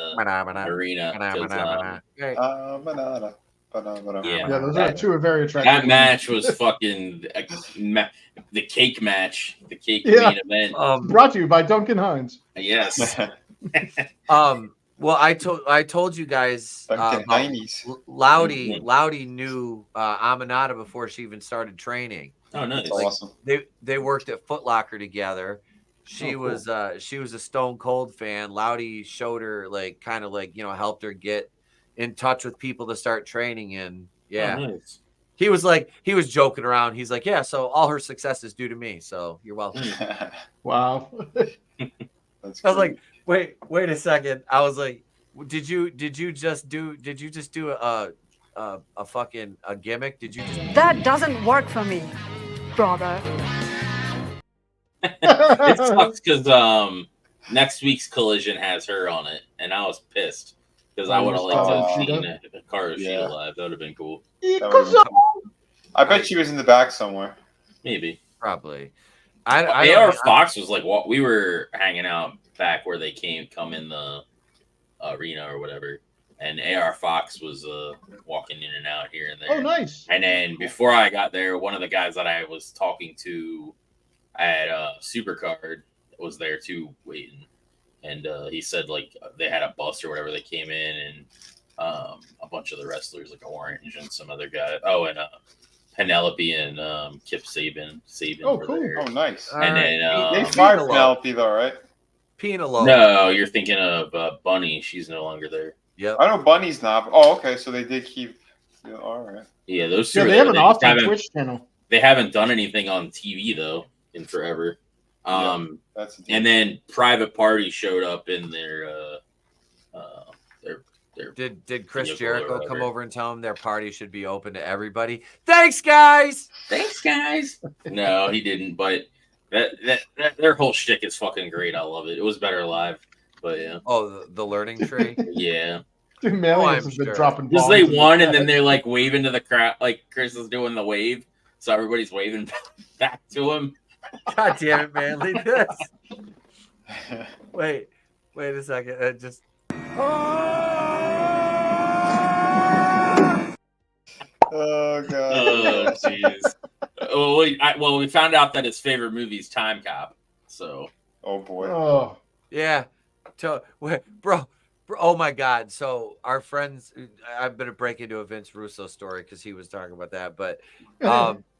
arena. Yeah, those are two very attractive. That match was fucking the cake match, the cake main event. Brought to you by Duncan Hines. Yes. Well, I told you guys Loudy knew Amanada before she even started training. Oh, nice. Awesome. They worked at Foot Locker together, She was a Stone Cold fan. Loudy showed her kind of helped her get in touch with people to start training. And yeah, nice. he was joking around. He's like, yeah, so all her success is due to me. So you're welcome. Wow. That's I was great. like, wait a second. I was like, did you just do a fucking a gimmick? Did you just That doesn't work for me, brother. It sucks because next week's Collision has her on it, and I was pissed because I would have liked to have seen Hikaru Shida live. That would have been cool. I bet she was in the back somewhere. Maybe. Probably. AR Fox was like what we were hanging out back where they come in the arena or whatever, and AR Fox was walking in and out here and there. Oh, nice. And then before I got there, one of the guys that I was talking to at Supercard was there too, waiting, and he said they had a bus or whatever. They came in, and a bunch of the wrestlers like Orange and some other guy. Oh, and Penelope and Kip Saban. Oh, were cool. there. Oh, nice. And then They fired Penelope though, right? Penelope. No, you're thinking of Bunny. She's no longer there. Yep. I know Bunny's not. Oh, okay. So they did keep. Yeah, all right. Yeah, those two. Yeah, they have an awesome Twitch channel. They haven't done anything on TV though in forever. That's and then Private Party showed up in their Did Chris Jericho come over and tell them their party should be open to everybody? Thanks, guys. No, he didn't. But that their whole shtick is fucking great. I love it. It was better live. But yeah. Oh, the learning tree. Yeah. Dude, Malians has been dropping because bombs. they won, and then they're like waving to the crowd, like Chris is doing the wave, so everybody's waving back to him. God damn it, man! Leave this. Wait a second. Just. Oh god. Oh jeez. Well, we found out that his favorite movie is Time Cop. So. Oh boy. Oh. Yeah. Bro. Oh my God. So our friends, I'm going to break into a Vince Russo story because he was talking about that. But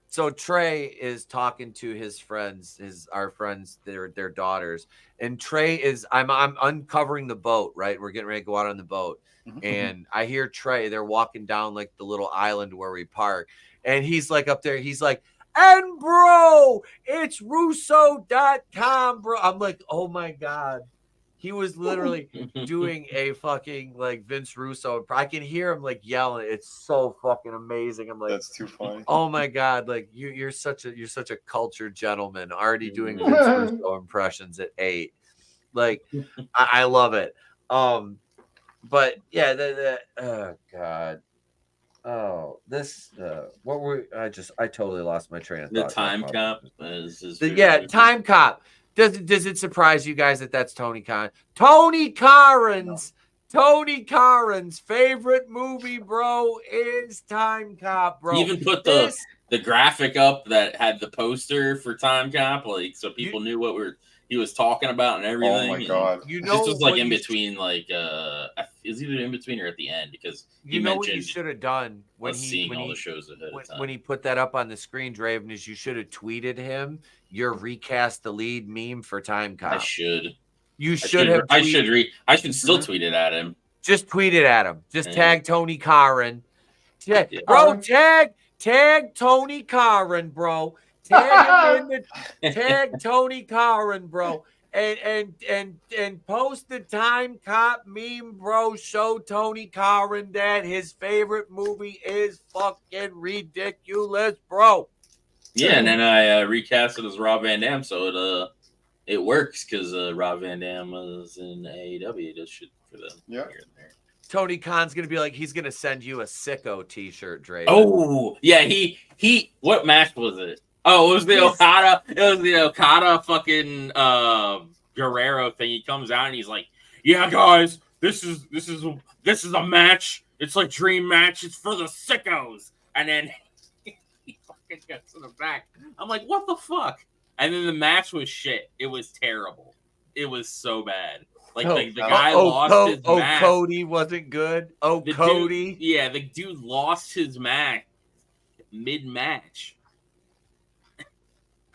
so Trey is talking to his friends, our friends, their daughters. And Trey is, I'm uncovering the boat, right? We're getting ready to go out on the boat. And I hear Trey, they're walking down like the little island where we park. And he's like up there. He's like, and bro, it's Russo.com, bro. I'm like, oh my God. He was literally doing a fucking like Vince Russo. I can hear him like yelling. It's so fucking amazing. I'm like, that's too funny. Oh my God. Like you're such a cultured gentleman already doing Vince Russo impressions at 8. Like I love it. But yeah, oh God. Oh, this what were I totally lost my train of thought. The Time Cop is Time Cop. Does it surprise you guys that that's Tony Khan? Tony Khan's favorite movie, bro, is Time Cop, bro. He even put the graphic up that had the poster for Time Cop, like so people knew what he was talking about and everything. Oh my God. You know, this was like in between, like is either in between or at the end because you know what you should have done when all the shows ahead of time. When he put that up on the screen, Draven, is you should have tweeted him your recast the lead meme for Time Cop. I should. You should have. I should still tweet it at him. Just tweet it at him. Just tag Tony Khan. Bro, tag Tony Khan, bro. Tag Tony Khan, bro. And post the Time Cop meme, bro. Show Tony Khan that his favorite movie is fucking ridiculous, bro. Yeah, and then I recast it as Rob Van Dam, so it works because Rob Van Dam was in AEW. He does shit for them. Yeah. Here and there. Tony Khan's gonna be like, he's gonna send you a sicko T-shirt, Dre. Oh yeah, he. What match was it? Oh, it was the Okada. It was the Okada fucking Guerrero thing. He comes out and he's like, "Yeah, guys, this is a match. It's like dream match. It's for the sickos." And then he fucking gets to the back. I'm like, "What the fuck?" And then the match was shit. It was terrible. It was so bad. Like the guy lost his match. Cody wasn't good. Cody. The dude lost his match mid-match.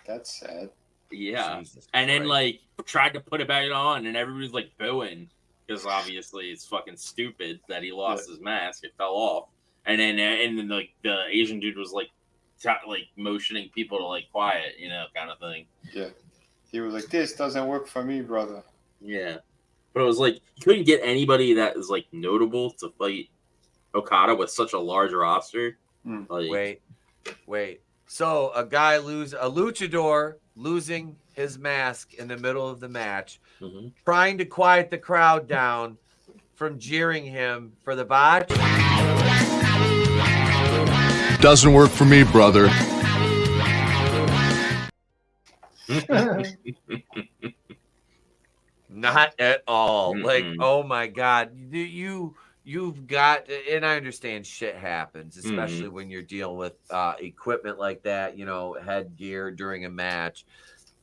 That's sad. Yeah. Jesus and then, Christ. like, tried to put it back on, and everybody's, like, booing. Because obviously it's fucking stupid that he lost his mask. It fell off. And then like, the Asian dude was, like, motioning people to, like, quiet, kind of thing. Yeah. He was like, this doesn't work for me, brother. Yeah. But it was like, you couldn't get anybody that is, like, notable to fight Okada with such a large roster. Like, Wait. So a luchador losing his mask in the middle of the match, trying to quiet the crowd down from jeering him for the botch. Doesn't work for me, brother. Not at all. Like, oh my God. You've got, and I understand shit happens, especially when you're dealing with equipment like that, headgear during a match.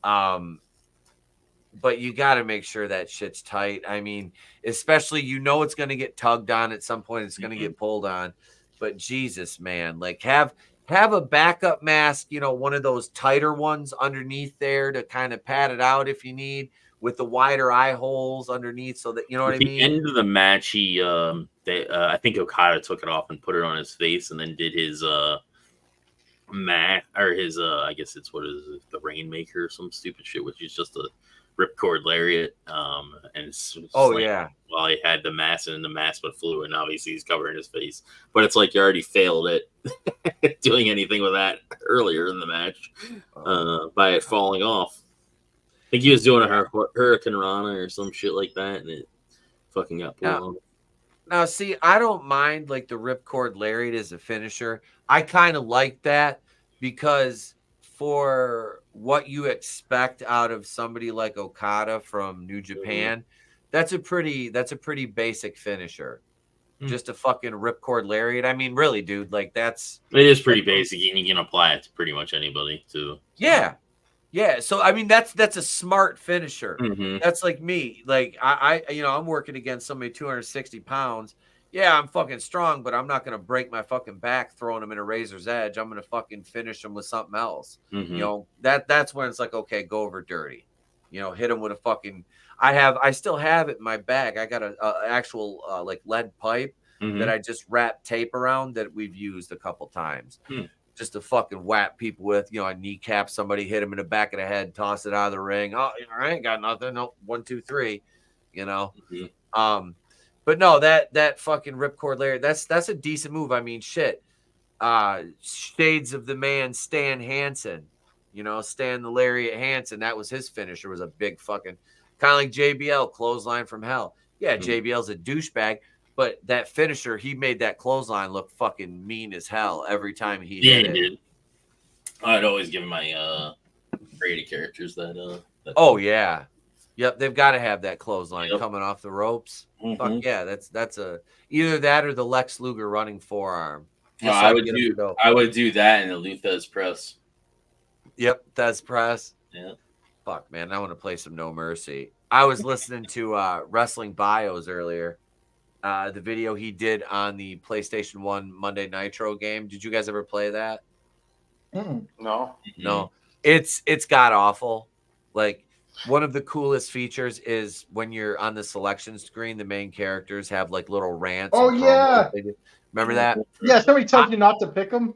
But you got to make sure that shit's tight. I mean, especially, it's going to get tugged on at some point. It's going to get pulled on. But Jesus, man, like have a backup mask, one of those tighter ones underneath there to kind of pad it out if you need, with the wider eye holes underneath, so that what I mean. At the end of the match, he I think Okada took it off and put it on his face, and then did his mat or his I guess it's the Rainmaker or some stupid shit, which is just a ripcord lariat. And while he had the mask, and the mask but flew, and obviously he's covering his face, but it's like you already failed at doing anything with that earlier in the match by it falling off. I think he was doing a Hurricane Rana or some shit like that, and it fucking got pulled on. Now, see, I don't mind like the ripcord lariat as a finisher. I kind of like that because for what you expect out of somebody like Okada from New Japan, that's a pretty basic finisher. Just a fucking ripcord lariat. I mean, really, dude, like it is pretty basic, and you can apply it to pretty much anybody too. Yeah. Yeah, so I mean that's a smart finisher. That's like me. Like I'm working against somebody 260 pounds. Yeah, I'm fucking strong, but I'm not gonna break my fucking back throwing them in a razor's edge. I'm gonna fucking finish them with something else. That's when it's like, okay, go over dirty. Hit them with a fucking. I still have it in my bag. I got a actual like lead pipe that I just wrap tape around that we've used a couple times. Just to fucking whap people with, I kneecap somebody, hit him in the back of the head, toss it out of the ring. Oh, I ain't got nothing. No, 1, 2, 3, But no, that fucking ripcord lariat, that's a decent move. I mean, shit. Shades of the man, Stan Hansen, Stan the Lariat Hansen. That was his finisher, was a big fucking, kind of like JBL, clothesline from hell. Yeah, JBL's a douchebag. But that finisher, he made that clothesline look fucking mean as hell every time he hit it. Did. I'd always give my rated characters that. Oh yeah, yep. They've got to have that clothesline coming off the ropes. Fuck yeah, that's a either that or the Lex Luger running forearm. No, I would do that in the Luthez press. Yep, that's press. Yeah. Fuck man, I want to play some No Mercy. I was listening to Wrestling Bios earlier. The video he did on the PlayStation 1 Monday Nitro game. Did you guys ever play that? No. It's god awful. Like, one of the coolest features is when you're on the selection screen, the main characters have like little rants. Oh yeah. Remember that? Yeah, somebody told you not to pick them.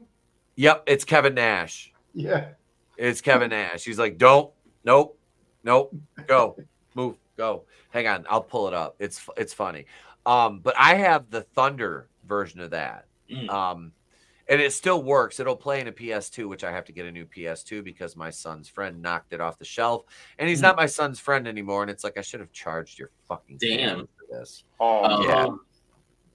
Yep, it's Kevin Nash. Yeah. It's Kevin Nash. He's like, nope, go, move, go. Hang on, I'll pull it up. It's funny. But I have the Thunder version of that. And it still works. It'll play in a PS2, which I have to get a new PS2 because my son's friend knocked it off the shelf. And he's not my son's friend anymore. And it's like, I should have charged your fucking damn for this. Oh yeah.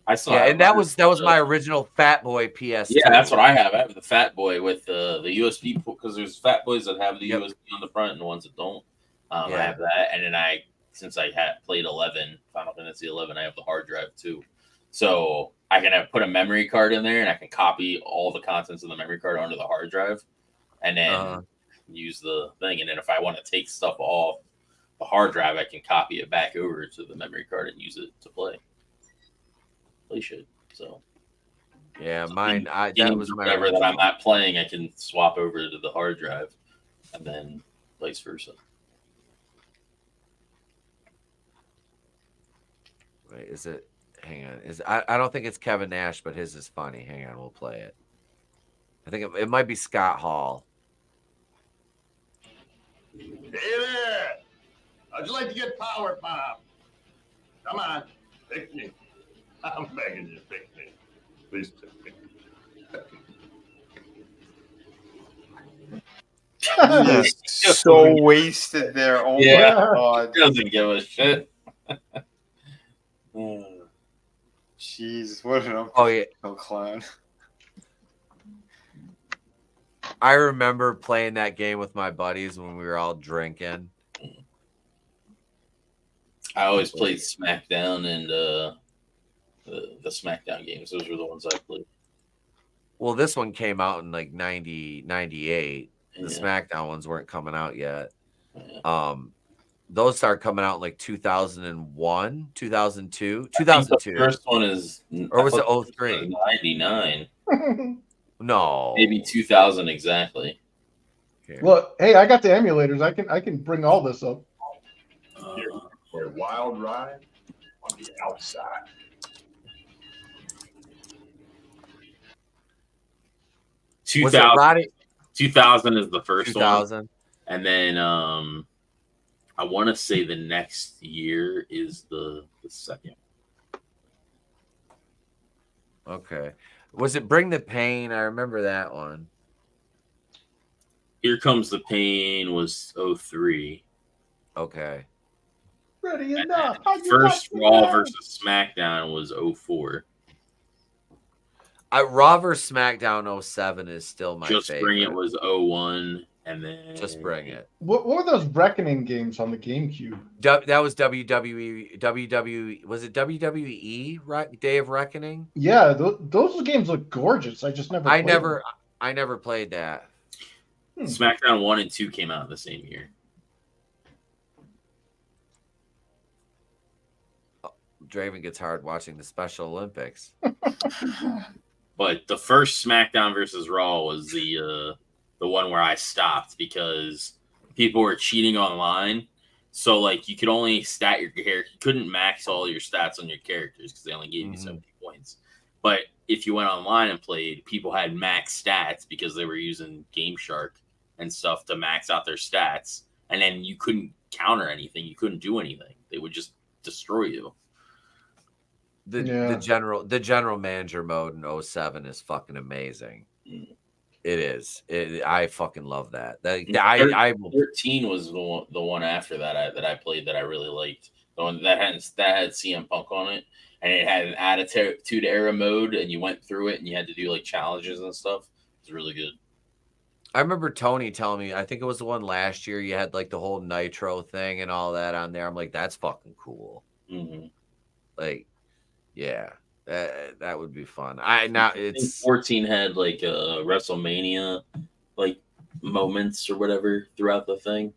I saw. Yeah, and that was my original Fat Boy PS2. Yeah, that's what I have. I have the Fat Boy with the USB, because there's Fat Boys that have the USB on the front and the ones that don't. I have that, and then since I had played Final Fantasy 11, I have the hard drive too. So I can put a memory card in there, and I can copy all the contents of the memory card onto the hard drive, and then use the thing. And then if I want to take stuff off the hard drive, I can copy it back over to the memory card and use it to play shit. So yeah, mine. That was whatever that I'm not playing. I can swap over to the hard drive, and then vice versa. Wait, is it? Hang on. I don't think it's Kevin Nash, but his is funny. Hang on, we'll play it. I think it might be Scott Hall. Hey there! How'd you like to get power bomb? Come on, pick me. I'm begging you, pick me. Please pick me. So wasted there. Oh Yeah. my god. He doesn't give a shit. Jeez, what an unprofessional clown. I remember playing that game with my buddies when we were all drinking. I always played Smackdown and the Smackdown games. Those were the ones I played. Well, this one came out in like 98. The Yeah. Smackdown ones weren't coming out yet. Yeah. Those started coming out in like 2001, 2002, The 2002. first one is, Or was I it thought 03? 99. No. Maybe 2000 exactly. Here. Look, hey, I got the emulators. I can bring all this up. Here for a wild ride on the outside. Was it Roddy? 2000 is the first 2000. one. And then I want to say the next year is the second. Okay. Was it Bring the Pain? I remember that one. Here Comes the Pain was 03. Okay. Ready And enough. first Raw versus SmackDown was 04. Raw vs. SmackDown 07 is still my Just favorite. Bring It was 01. And then Just Bring It. What were those Reckoning games on the GameCube? That was WWE. Was it WWE Day of Reckoning? Yeah, those games look gorgeous. I just never. I played never played that. SmackDown 1 and 2 came out the same year. Draven gets hard watching the Special Olympics. But the first SmackDown versus Raw was the one where I stopped because people were cheating online. So like you could only stat your character, you couldn't max all your stats on your characters because they only gave you 70 points. But if you went online and played, people had max stats because they were using Game Shark and stuff to max out their stats, and then you couldn't counter anything, you couldn't do anything. They would just destroy you. The general manager mode in 07 is fucking amazing. It is. I fucking love that. 13 was the one after that I played that I really liked. The one that had CM Punk on it, and it had an Attitude Era mode, and you went through it, and you had to do like challenges and stuff. It was really good. I remember Tony telling me, I think it was the one last year, you had like the whole Nitro thing and all that on there. I'm like, that's fucking cool. Mm-hmm. Like, yeah, that would be fun. I think 14 had like WrestleMania like moments or whatever throughout the thing.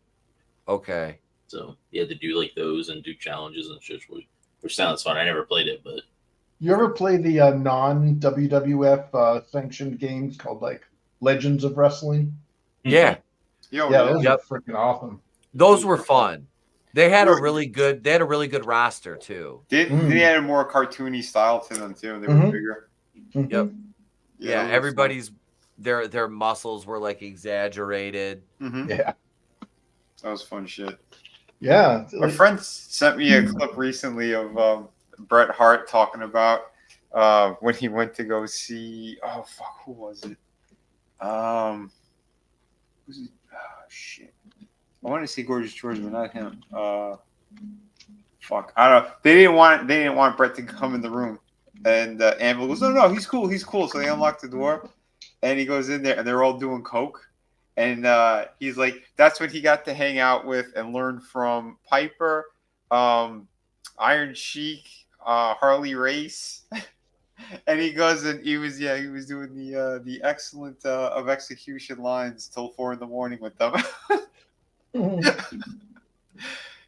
Okay. So you had to do like those and do challenges and shit, which sounds fun. I never played it, but You ever play the non-WWF sanctioned games called like Legends of Wrestling? Yeah. Those are freaking awesome. Those were fun. They had a really good roster too. They had a more cartoony style to them too. They were bigger. Yep. Yeah, everybody's their muscles were like exaggerated. Yeah. That was fun shit. Yeah. My friend sent me a clip recently of Bret Hart talking about when he went to go see who was it? Shit. I wanted to see Gorgeous George, but not him. I don't know. They didn't want Bret to come in the room. And Anvil goes, no, he's cool. So they unlock the door, and he goes in there, and they're all doing coke. And he's like, that's when he got to hang out with and learn from Piper, Iron Sheik, Harley Race. And he goes and he was doing the excellent of execution lines till 4 a.m. with them.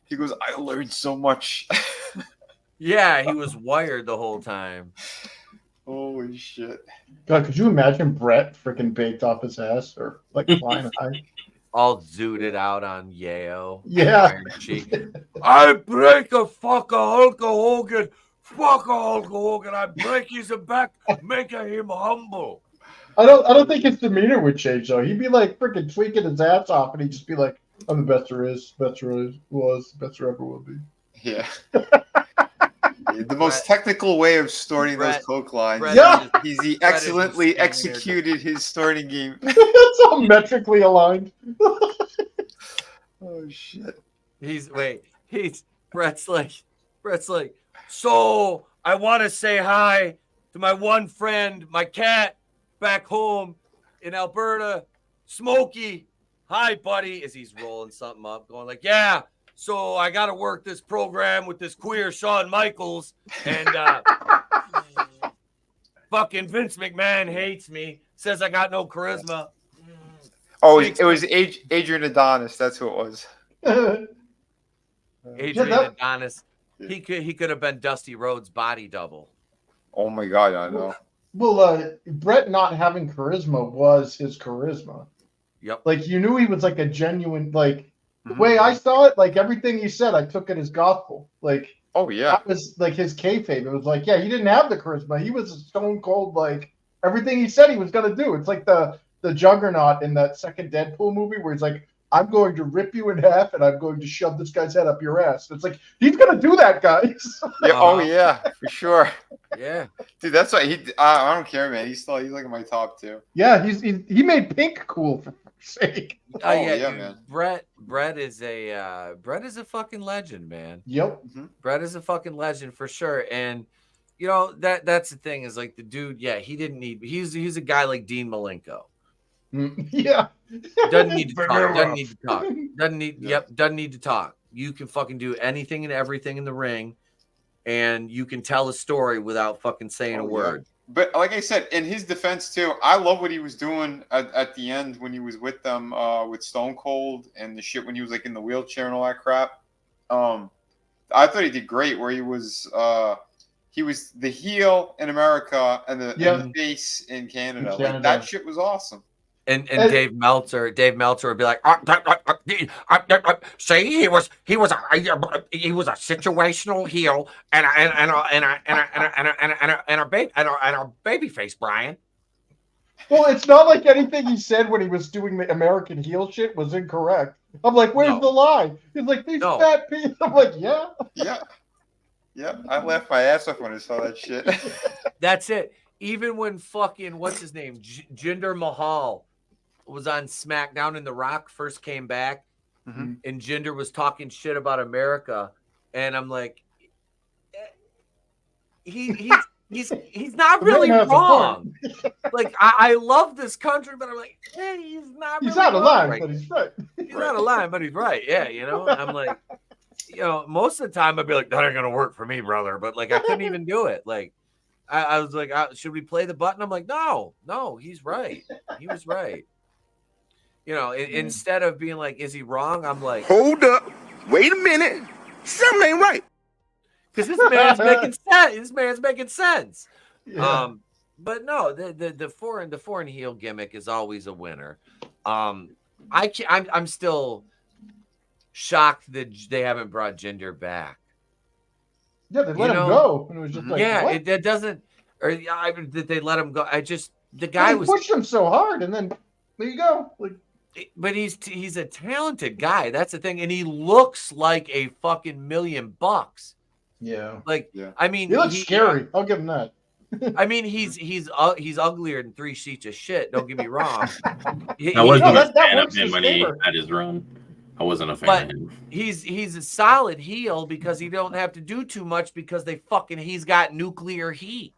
He goes, I learned so much. Yeah, he was wired the whole time. Holy shit. God, could you imagine Brett freaking baked off his ass or like flying high? all zooted out on Yayo. Yeah. Iron Sheik. I break a fucker Hulk Hogan. Fuck Hulk Hogan. I break his back, make him humble. I don't think his demeanor would change though. He'd be like freaking tweaking his ass off, and he'd just be like, "I'm the best there is, best there was, best there ever will be." Yeah. The most technical way of starting those coke lines. Yeah. He excellently executed his starting game. It's all metrically aligned. Oh shit. Brett's like, so I want to say hi to my one friend, my cat back home in Alberta, Smokey. Hi, buddy, as he's rolling something up, going like, yeah. So I got to work this program with this queer Shawn Michaels, and fucking Vince McMahon hates me, says I got no charisma. Oh, it was Adrian Adonis. That's who it was. Adrian Adonis. He could have been Dusty Rhodes' body double. Oh my god, I know. Well, Brett not having charisma was his charisma. Yep. Like you knew he was like a genuine like. The way I saw it, like everything he said, I took it as gospel. Like, oh yeah, that was like his kayfabe. It was like, yeah, he didn't have the charisma. He was stone cold. Like everything he said he was gonna do. It's like the Juggernaut in that second Deadpool movie where he's like, I'm going to rip you in half and I'm going to shove this guy's head up your ass. It's like he's gonna do that, guys. Yeah. Oh yeah, for sure. Yeah, dude, that's why I don't care, man. He's like in my top 2. Yeah, he made Pink cool for sake. Oh yeah, dude, man. Brett is a fucking legend, man. Yep. Brett is a fucking legend for sure. And you know that's the thing is like the dude. Yeah, he didn't need. He's a guy like Dean Malenko. Yeah. Doesn't need to talk. Doesn't need to talk. Doesn't need. Yep. Doesn't need to talk. You can fucking do anything and everything in the ring, and you can tell a story without fucking saying a word. But like I said, in his defense too, I love what he was doing at the end when he was with them with Stone Cold and the shit when he was like in the wheelchair and all that crap. I thought he did great where he was the heel in America and the face in Canada. Like that shit was awesome. And Dave Meltzer would be like, see, he was a situational heel and a baby face, Brian. Well, it's not like anything he said when he was doing the American heel shit was incorrect. I'm like, where's the lie? He's like, these fat people. I'm like, yeah. Yeah. I laughed my ass off when I saw that shit. That's it. Even when fucking what's his name, Jinder Mahal was on SmackDown and The Rock first came back, and Jinder was talking shit about America, and I'm like, he's not really wrong. Like I love this country, but I'm like, he's not. He's really out of line, right. but he's right. He's out of line, but he's right. Yeah, you know. I'm like, you know, most of the time I'd be like, that ain't gonna work for me, brother. But like, I couldn't even do it. Like, I was like, should we play the button? I'm like, no, he's right. He was right. You know, instead of being like, is he wrong? I'm like, hold up, wait a minute, something ain't right. Because this man's making sense. This man's making sense. Yeah. But no, the foreign heel gimmick is always a winner. I'm still shocked that they haven't brought Jinder back. Yeah, they let him go, and it was just like, it doesn't. Or did they let him go? The guy pushed him so hard, and then there you go. Like, but he's a talented guy. That's the thing, and he looks like a fucking $1 million. Yeah, like I mean, he looks scary. I'll give him that. I mean, he's uglier than 3 sheets of shit. Don't get me wrong. I wasn't a fan of him when he had his run. I wasn't a fan of him. He's a solid heel because he don't have to do too much because he's got nuclear heat.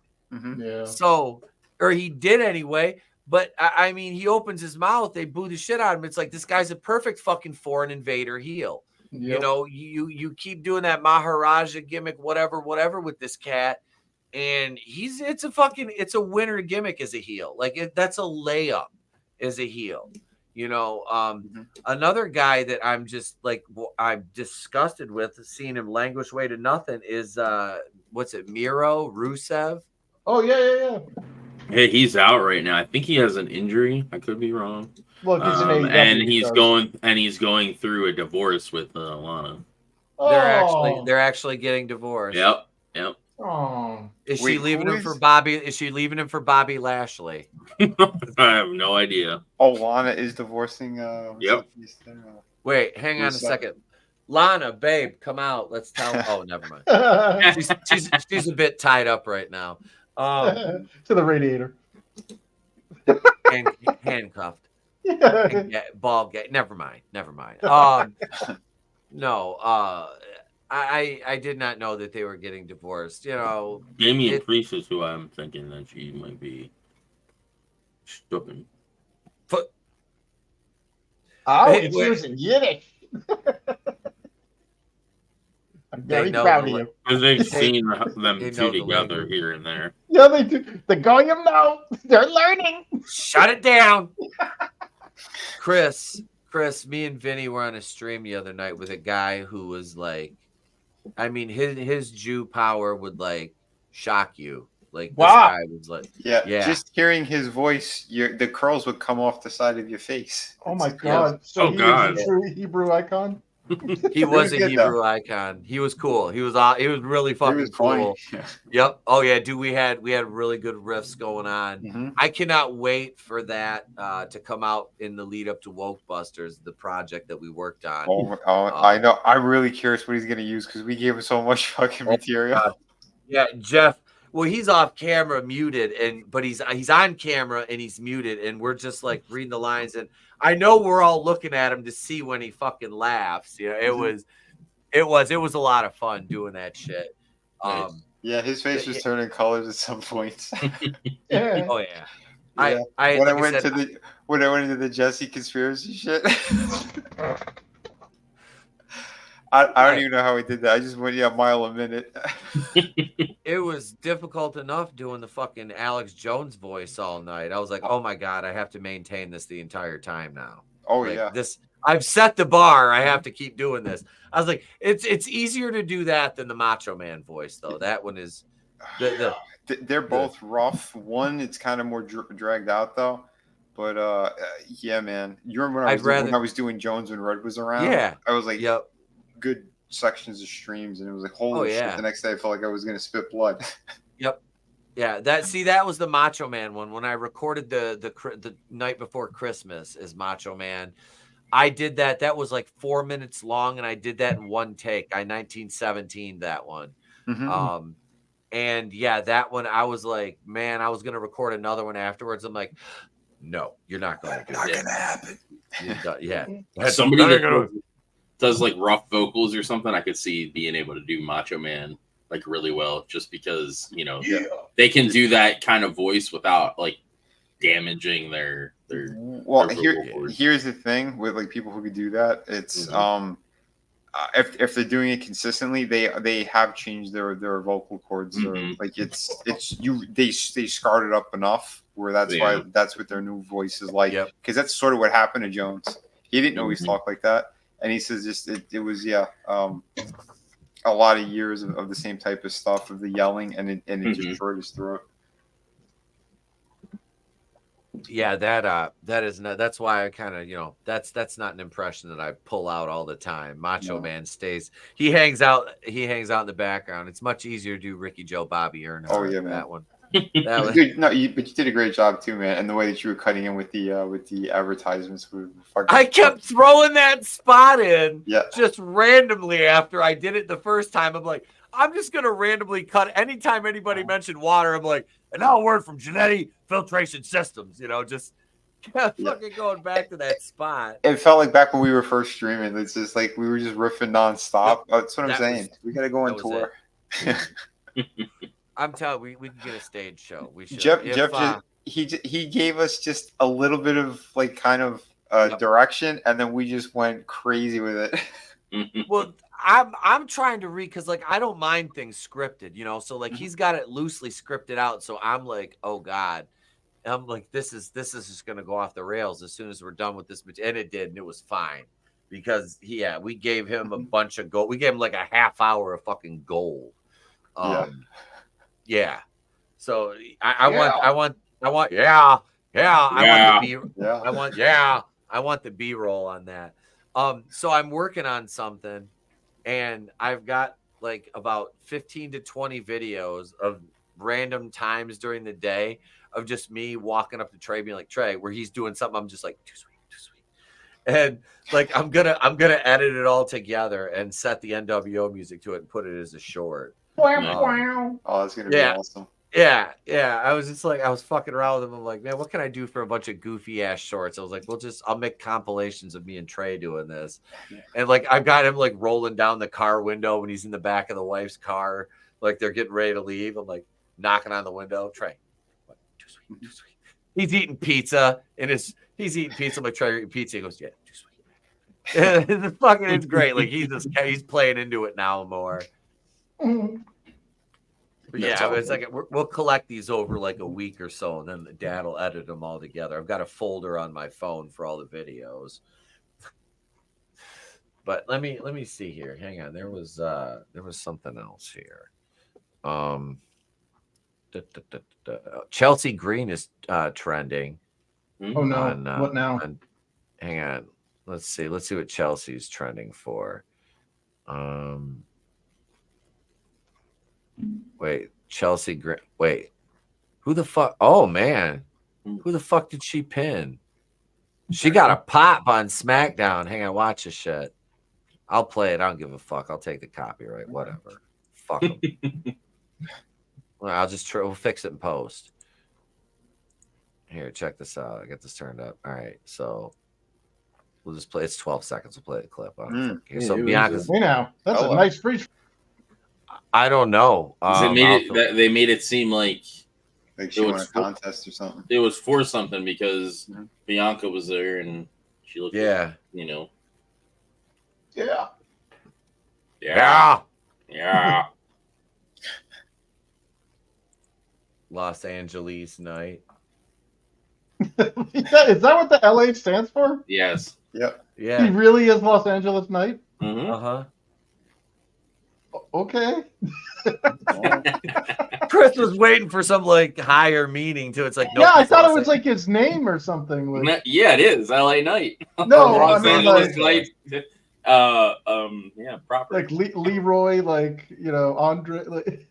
Yeah. So, or he did anyway. But I mean, he opens his mouth, they boo the shit out of him. It's like this guy's a perfect fucking foreign invader heel. Yep. You know, you keep doing that Maharaja gimmick, whatever with this cat, and it's a winner gimmick as a heel. Like that's a layup as a heel. You know, another guy that I'm just like I'm disgusted with seeing him languish way to nothing is Miro Rusev. Oh yeah. Hey, he's out right now. I think he has an injury. I could be wrong. Look, he's in AEW. And he's going through a divorce with Lana. They're actually getting divorced. Yep. Oh. Is she leaving him for Bobby? Is she leaving him for Bobby Lashley? I have no idea. Oh, Lana is divorcing. Yep. Wait, hang on a second. Lana, babe, come out. Let's tell her. Oh, never mind. she's a bit tied up right now. To the radiator. Handcuffed. Ball gay. Never mind. No. I did not know that they were getting divorced. Damian Priest is who I'm thinking that she might be stooping. Oh, it's using Yiddish. I'm very proud of you. Because they've seen them two together here and there. Yeah, they do. They're going them now. They're learning. Shut it down. Chris, me and Vinny were on a stream the other night with a guy who was like, I mean, his Jew power would like shock you. Like this guy was like, yeah. Just hearing his voice, the curls would come off the side of your face. Oh my God! So he was a true Hebrew icon. He was a Hebrew icon. He was cool. He was really fucking cool. Yep. Oh yeah, dude. We had really good riffs going on. Mm-hmm. I cannot wait for that to come out in the lead up to Woke Busters, the project that we worked on. I know. I'm really curious what he's gonna use because we gave him so much fucking material. Yeah, Jeff. Well, he's off camera, muted, but he's on camera and he's muted, and we're just like reading the lines, and I know we're all looking at him to see when he fucking laughs. It was a lot of fun doing that shit. Yeah, his face was turning colors at some point. Yeah. Oh yeah. When I went into the Jesse conspiracy shit. I don't even know how he did that. I just went a mile a minute. It was difficult enough doing the fucking Alex Jones voice all night. I was like, oh my God, I have to maintain this the entire time now. Oh like, yeah. I've set the bar. I have to keep doing this. I was like, it's easier to do that than the Macho Man voice, though. That one is they're both rough. One, it's kind of more dragged out though. But yeah, man. You remember when I was doing Jones when Red was around? Yeah. I was like, yep. Good sections of streams, and it was like, holy shit. The next day I felt like I was gonna spit blood. Yep. Yeah, that was the Macho Man one. When I recorded the night before Christmas as Macho Man, I did that. That was like 4 minutes long, and I did that in one take. I 1917 that one. Mm-hmm. And yeah, that one I was like, man, I was gonna record another one afterwards. I'm like, no, you're not going to do that. Not gonna happen. Yeah. Somebody that does like rough vocals or something, I could see being able to do Macho Man like really well, just because they can do that kind of voice without like damaging their here's the thing with like people who could do that. It's if they're doing it consistently, they have changed their vocal cords. Or like they scarred it up enough where that's why that's what their new voice is like. Because that's sort of what happened to Jones. He didn't always talk like that. And he says it was a lot of years of the same type of stuff of the yelling, and it just destroyed his throat. Yeah, that is not. That's why I kind of that's not an impression that I pull out all the time. Macho Man stays. He hangs out in the background. It's much easier to do Ricky Joe Bobby Earnhardt. Oh yeah, man. That one. But you did a great job too, man. And the way that you were cutting in with the advertisements, I kept throwing that spot in, yeah, just randomly after I did it the first time. I'm like, I'm just gonna randomly cut anytime anybody mentioned water. I'm like, and now a word from Genetti Filtration Systems. Just fucking going back to that spot. It felt like back when we were first streaming. It's just like we were just riffing nonstop. That's what I'm saying. We gotta go on tour. I'm telling you, we can get a stage show. We should. Jeff he gave us just a little bit of like kind of direction, and then we just went crazy with it. Well, I'm trying to read because like I don't mind things scripted, So like he's got it loosely scripted out, so I'm like, oh God, I'm like this is just gonna go off the rails as soon as we're done with this, and it did, and it was fine because we gave him a bunch of gold. We gave him like a half hour of fucking gold. Yeah. So I I want I want the B. Yeah. I want the B-roll on that. So I'm working on something, and I've got like about 15 to 20 videos of random times during the day of just me walking up to Trey being like, Trey, where he's doing something, I'm just like, too sweet. And like I'm gonna edit it all together and set the NWO music to it and put it as a short. Oh, that's gonna be awesome. Yeah. I was just like, I was fucking around with him. I'm like, man, what can I do for a bunch of goofy ass shorts? I was like, I'll make compilations of me and Trey doing this. And like, I've got him like rolling down the car window when he's in the back of the wife's car, like they're getting ready to leave. I'm like knocking on the window. Trey, what? Too sweet. He's eating pizza and he's eating pizza. I'm like, Trey, you're eating pizza. He goes, yeah, too sweet. It's great. Like he's playing into it now more. But yeah, it's like we'll collect these over like a week or so, and then the dad will edit them all together. I've got a folder on my phone for all the videos. But let me see here. Hang on, there was something else here. Chelsea Green is trending. Oh no! What now? Hang on. Let's see what Chelsea's trending for. Wait, Chelsea Green. Wait, who the fuck? Oh man, who the fuck did she pin? She got a pop on Smackdown. Hang on, watch this shit. I'll play it. I don't give a fuck. I'll take the copyright. Whatever. Fuck them. I'll just we'll fix it in post. Here, check this out. I got this turned up. All right, so we'll just play. It's 12 seconds. We'll play the clip. Okay, so Bianca's. Hey now, that's a nice freeze. I don't know. They made it seem like she won a contest or something. It was for something because Bianca was there and she looked. Yeah. Like, Yeah. Los Angeles night. Is that what the LA stands for? Yes. Yep. Yeah. He really is Los Angeles night? Mm-hmm. Uh-huh. Okay. Chris was waiting for some like higher meaning to it. It's like no. Yeah, I thought it was like his name or something. Like... Yeah, it is LA Knight. No, Los Angeles Knight. Yeah, proper. Like Leroy, like Andre. Like...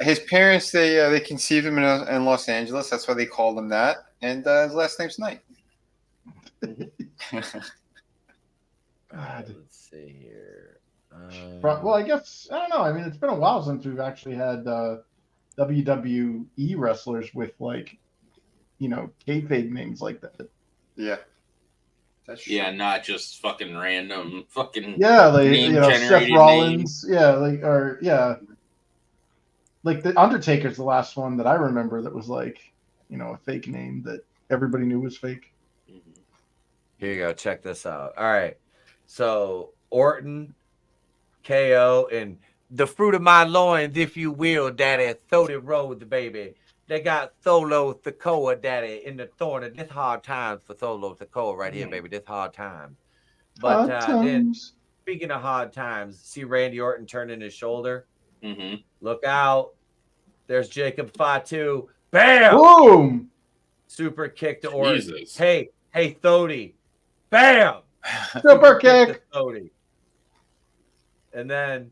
His parents, they conceived him in Los Angeles. That's why they called him that, and his last name's Knight. Let's see here. Well, I guess I don't know. I mean, it's been a while since we've actually had WWE wrestlers with like, kayfabe names like that. Yeah, that's true. Yeah, not just fucking random fucking like Seth Rollins. Names. Like the Undertaker's the last one that I remember that was like, a fake name that everybody knew was fake. Here you go. Check this out. All right, so Orton, KO, and the fruit of my loins, if you will, daddy. Thody Road, baby. They got Tholo Thakoa, daddy, in the thorn of this hard times for Tholo Thakoa right here, baby. This hard time. But then, speaking of hard times, see Randy Orton turning his shoulder? Mm-hmm. Look out. There's Jacob Fatu. Bam! Boom! Super kick to Orton. Jesus. Hey, Thody. Bam! Super kick. Thody. And then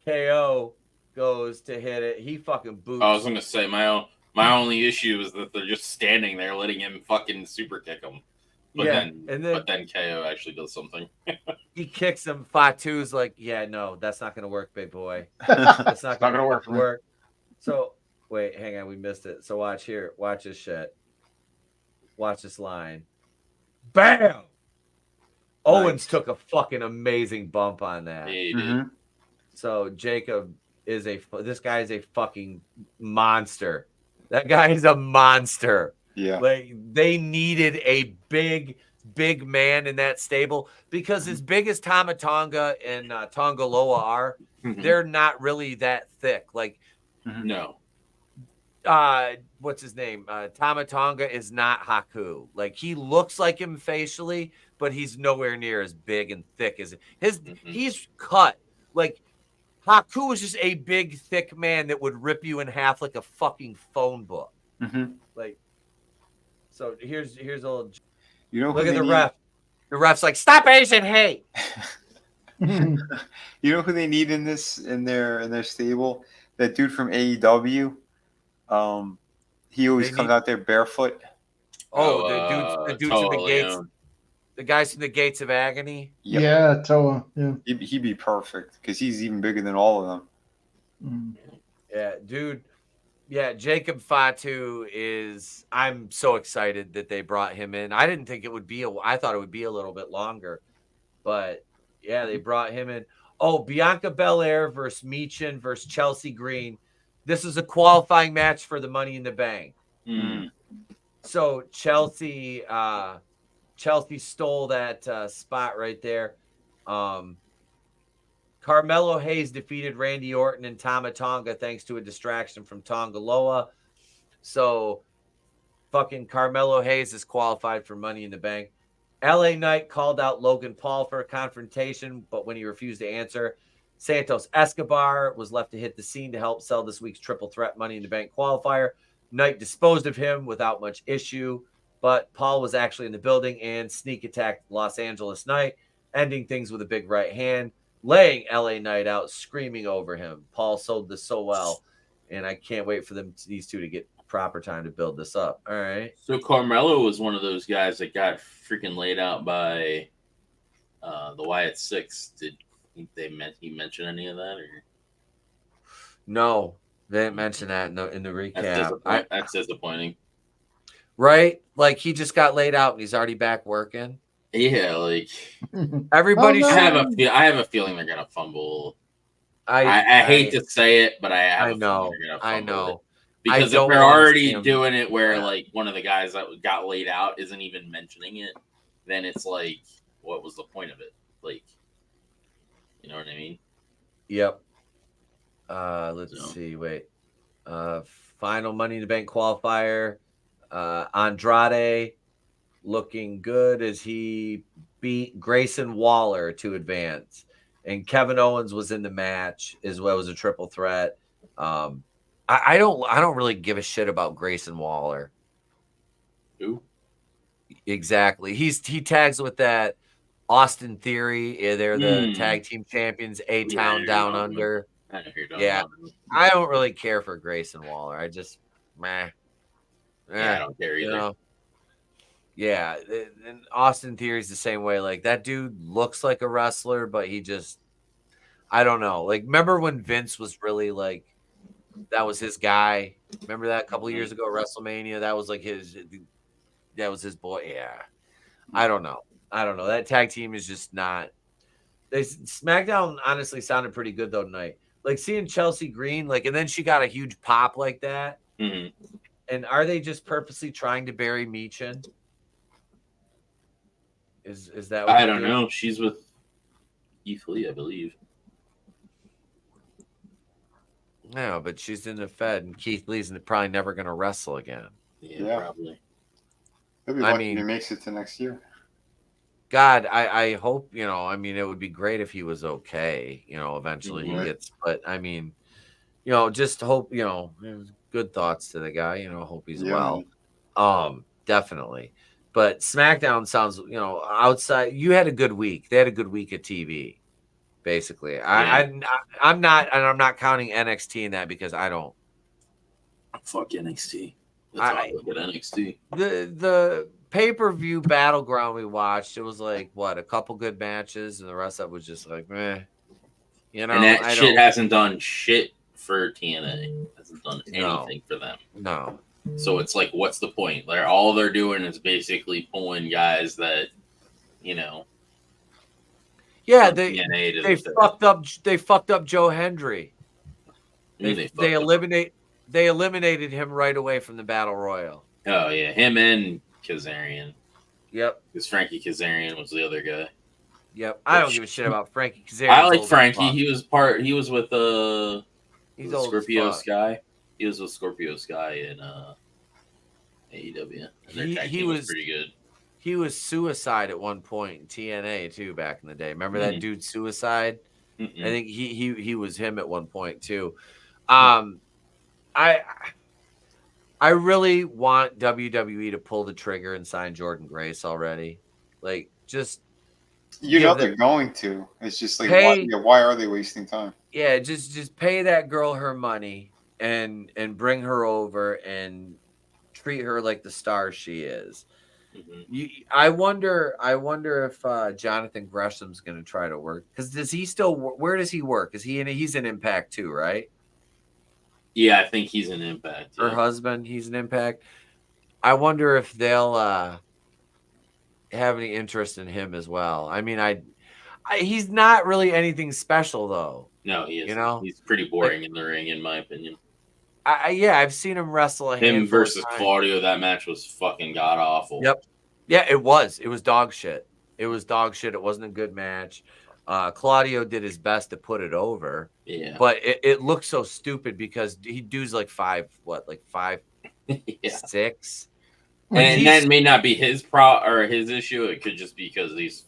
KO goes to hit it. He fucking boots. I was gonna say my only issue is that they're just standing there letting him fucking super kick him. But then KO actually does something. He kicks him. Fatu's like, yeah, no, that's not gonna work, big boy. That's not gonna work. So wait, hang on, we missed it. So watch here. Watch this shit. Watch this line. Bam! Owens took a fucking amazing bump on that. Yeah, he did. So Jacob this guy is a fucking monster. That guy is a monster. Yeah. Like they needed a big man in that stable because as big as Tama Tonga and Tonga Loa are, they're not really that thick. Like no. What's his name? Tama Tonga is not Haku. Like he looks like him facially, but he's nowhere near as big and thick as his. He's cut like Haku is just a big, thick man that would rip you in half like a fucking phone book. Mm-hmm. Like, so here's a little. You know, Look who at they the need? ref. The ref's like, stop Asian hate. You know who they need in their stable? That dude from AEW. He always They comes need- out there barefoot. Oh, the dudes from the gates. Leon. The guys from the Gates of Agony. Yep. Yeah, Toa. Yeah. He'd be perfect because he's even bigger than all of them. Mm. Yeah, dude. Yeah, Jacob Fatu is. I'm so excited that they brought him in. I didn't think it would be I thought it would be a little bit longer, but yeah, they brought him in. Oh, Bianca Belair versus Michin versus Chelsea Green. This is a qualifying match for the Money in the Bank. Mm. So Chelsea stole that spot right there. Carmelo Hayes defeated Randy Orton and Tama Tonga thanks to a distraction from Tonga Loa. So fucking Carmelo Hayes is qualified for Money in the Bank. LA Knight called out Logan Paul for a confrontation, but when he refused to answer, Santos Escobar was left to hit the scene to help sell this week's triple threat Money in the Bank qualifier. Knight disposed of him without much issue, but Paul was actually in the building and sneak attacked Los Angeles Knight, ending things with a big right hand, laying LA Knight out, screaming over him. Paul sold this so well, and I can't wait for these two to get proper time to build this up. All right. So Carmelo was one of those guys that got freaking laid out by the Wyatt Six. Did he mention any of that? Or? No, they didn't mention that in the recap. That's disappointing. Right? Like he just got laid out and he's already back working. Yeah, like everybody. Oh, no. I have a feeling they're gonna fumble. I hate to say it, but I have a feeling they're gonna fumble. I know. It. Because if they're already doing it where like one of the guys that got laid out isn't even mentioning it, then it's like, what was the point of it? Like, you know what I mean? Yep. Let's see. Wait. Final Money in the Bank qualifier. Andrade looking good as he beat Grayson Waller to advance, and Kevin Owens was in the match as well as a triple threat. I don't really give a shit about Grayson Waller. Who? Exactly. He tags with that Austin Theory. They're the tag team champions. A-Town Down Under. Yeah, I don't really care for Grayson Waller. I just meh. Yeah, I don't care either. You know? Yeah, and Austin Theory's the same way. Like that dude looks like a wrestler, but he just, I don't know. Like, remember when Vince was really like, that was his guy? Remember that a couple of years ago, WrestleMania? That was like that was his boy. Yeah, I don't know. That tag team is just not. SmackDown honestly sounded pretty good though tonight. Like seeing Chelsea Green, like, and then she got a huge pop like that. Mm-hmm. And are they just purposely trying to bury Michin? Is that what I don't know. She's with Keith Lee, I believe. No, but she's in the Fed, and Keith Lee's probably never going to wrestle again. Yeah, probably. He'll be lucky if he makes it to next year. God, I hope, I mean, it would be great if he was okay, eventually he gets, but I mean, just hope, good thoughts to the guy, hope he's well. Definitely. But SmackDown sounds, outside, you had a good week. They had a good week of TV, basically. Yeah. I'm not counting NXT in that because I don't. Fuck NXT. That's why I look at NXT. The pay-per-view Battleground we watched, it was like, what, a couple good matches, and the rest of it was just like, meh. And that shit hasn't done shit for TNA. Hasn't done anything for them. No. So it's like, what's the point? All they're doing is basically pulling guys that, Yeah, they fucked up Joe Hendry. They eliminated him right away from the Battle Royal. Oh yeah, him and Kazarian. Yep. Because Frankie Kazarian was the other guy. Yep. I don't give a shit about Frankie Kazarian. I like Frankie. He was with Scorpio Sky. He was with Scorpio Sky in AEW. And their tag team was pretty good. He was Suicide at one point in TNA too back in the day. Remember that dude Suicide? Mm-mm. I think he was him at one point too. I really want WWE to pull the trigger and sign Jordan Grace already. Like, just they're going to. It's just like, why are they wasting time? Yeah, just pay that girl her money and bring her over and treat her like the star she is. I wonder if Jonathan Gresham's going to try to work, because does he still? Where does he work? He's in Impact too, right? Yeah, I think he's an Impact. Her husband, he's an Impact. I wonder if they'll have any interest in him as well. I mean, he's not really anything special though. No, he is. He's pretty boring in the ring, in my opinion. I've seen him wrestle him versus Claudio. That match was fucking god awful. Yep. Yeah, it was. It was dog shit. It was dog shit. It wasn't a good match. Claudio did his best to put it over. Yeah. But it looked so stupid because he does like 5'6". And that may not be his his issue. It could just be because these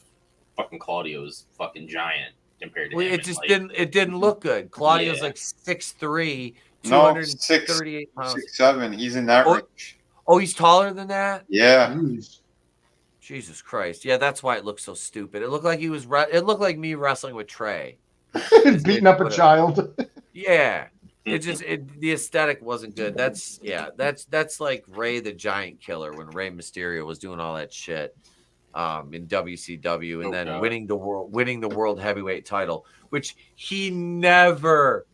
fucking Claudio's fucking giant compared to him. It just didn't look good. Claudio's like 6'3", 238 pounds. 6'7". He's in that range. Oh, he's taller than that? Yeah. Jesus Christ. Yeah, that's why it looked so stupid. It looked like it looked like me wrestling with Trey. Beating up a child. Yeah. The aesthetic wasn't good. That's like Rey the Giant Killer when Rey Mysterio was doing all that shit in WCW and then winning the world heavyweight title, which he never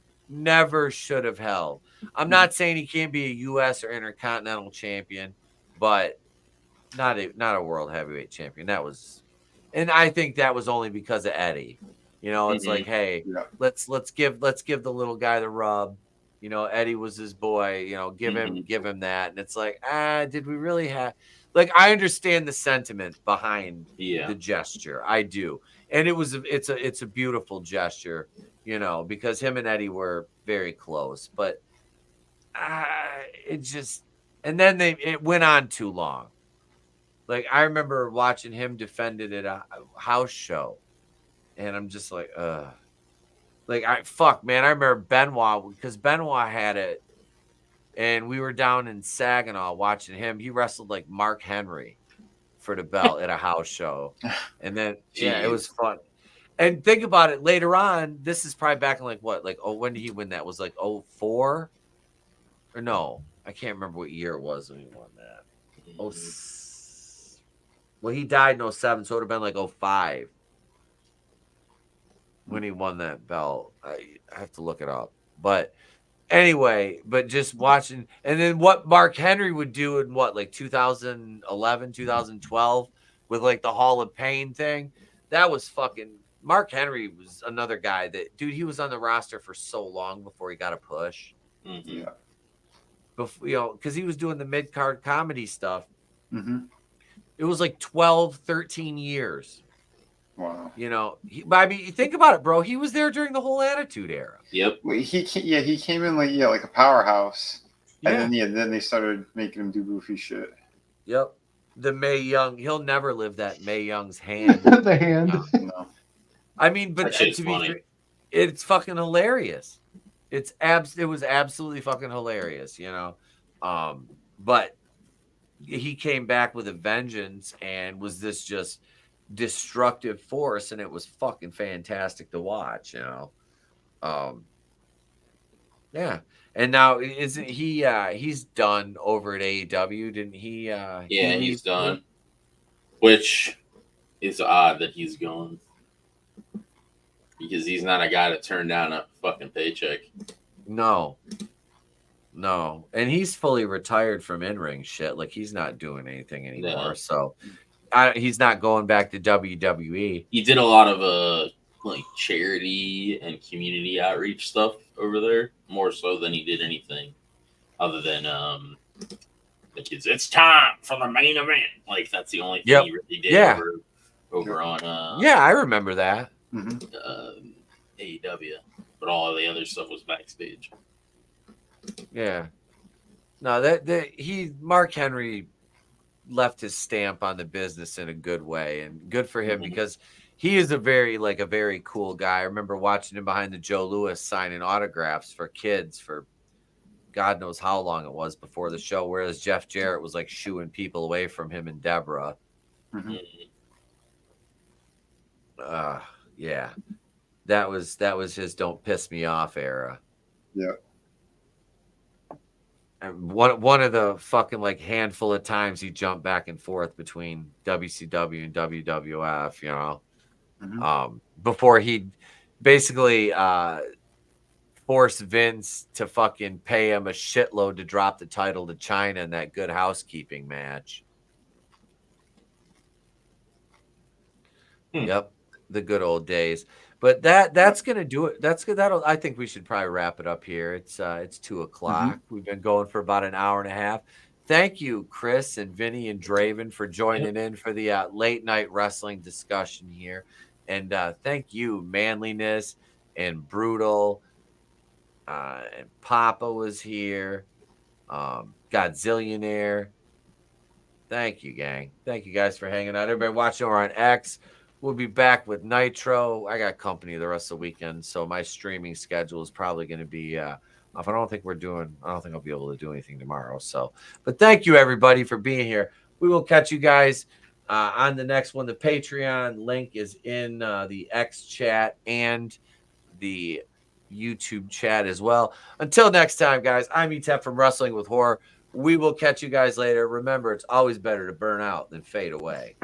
should have held. I'm not saying he can't be a US or Intercontinental champion, but not a world heavyweight champion. And I think that was only because of Eddie. It's like, hey, let's give the little guy the rub. Eddie was his boy. Give him that. And it's like, did we really have? Like, I understand the sentiment behind the gesture. I do, and it's a beautiful gesture. Because him and Eddie were very close, but and then it went on too long. Like, I remember watching him defend it at a house show, and I'm just like, like, man. I remember Benoit, because Benoit had it, and we were down in Saginaw watching him. He wrestled like Mark Henry for the belt at a house show, and then it was fun. And think about it later on. This is probably back in when did he win that? Was like 2004 or no? I can't remember what year it was when he won that. Well, he died in 2007, so it would have been like 2005 when he won that belt. I have to look it up. But anyway, just watching, and then what Mark Henry would do in 2011, 2012 with like the Hall of Pain thing. That was fucking. Mark Henry was another guy that, dude, he was on the roster for so long before he got a push. Mm-hmm. Yeah. Because he was doing the mid-card comedy stuff. Mm-hmm. It was like 12, 13 years. Wow. I mean, think about it, bro. He was there during the whole Attitude Era. Yep. Well, he came in like a powerhouse. Yeah. And then they started making him do goofy shit. Yep. The Mae Young, he'll never live that Mae Young's hand. The hand. No. I mean, but to be fair, it's fucking hilarious. It was absolutely fucking hilarious, But he came back with a vengeance and was this just destructive force, and it was fucking fantastic to watch, Yeah. And now isn't he he's done over at AEW, didn't he? He's done. Which is odd that he's gone. Because he's not a guy to turn down a fucking paycheck. No. And he's fully retired from in-ring shit. Like, he's not doing anything anymore. No. So he's not going back to WWE. He did a lot of charity and community outreach stuff over there, more so than he did anything other than the kids. It's time for the main event. Like, that's the only thing he really did over on. I remember that. Mm-hmm. AEW, but all of the other stuff was backstage. Yeah, no, Mark Henry left his stamp on the business in a good way, and good for him because he is a very cool guy. I remember watching him behind the Joe Louis signing autographs for kids for God knows how long it was before the show, whereas Jeff Jarrett was like shooing people away from him and Deborah. Mm-hmm. Yeah. That was his don't piss me off era. Yeah. And one of the fucking like handful of times he jumped back and forth between WCW and WWF, you know. Mm-hmm. Before he basically forced Vince to fucking pay him a shitload to drop the title to China in that Good Housekeeping match. Yep, the good old days. But that's gonna do it. That'll. I think we should probably wrap it up here. It's 2:00. We've been going for about an hour and a half. Thank you, Chris and Vinny and Draven, for joining in for the late night wrestling discussion here. And thank you, Manliness and Brutal. And Papa was here. Godzillionaire. Thank you, gang. Thank you guys for hanging out. Everybody watching over on X. We'll be back with Nitro. I got company the rest of the weekend, so my streaming schedule is probably going to be I don't think I'll be able to do anything tomorrow. So, but thank you everybody for being here. We will catch you guys on the next one. The Patreon link is in the X chat and the YouTube chat as well. Until next time, guys, I'm Etep from Wrestling with Horror. We will catch you guys later. Remember, it's always better to burn out than fade away.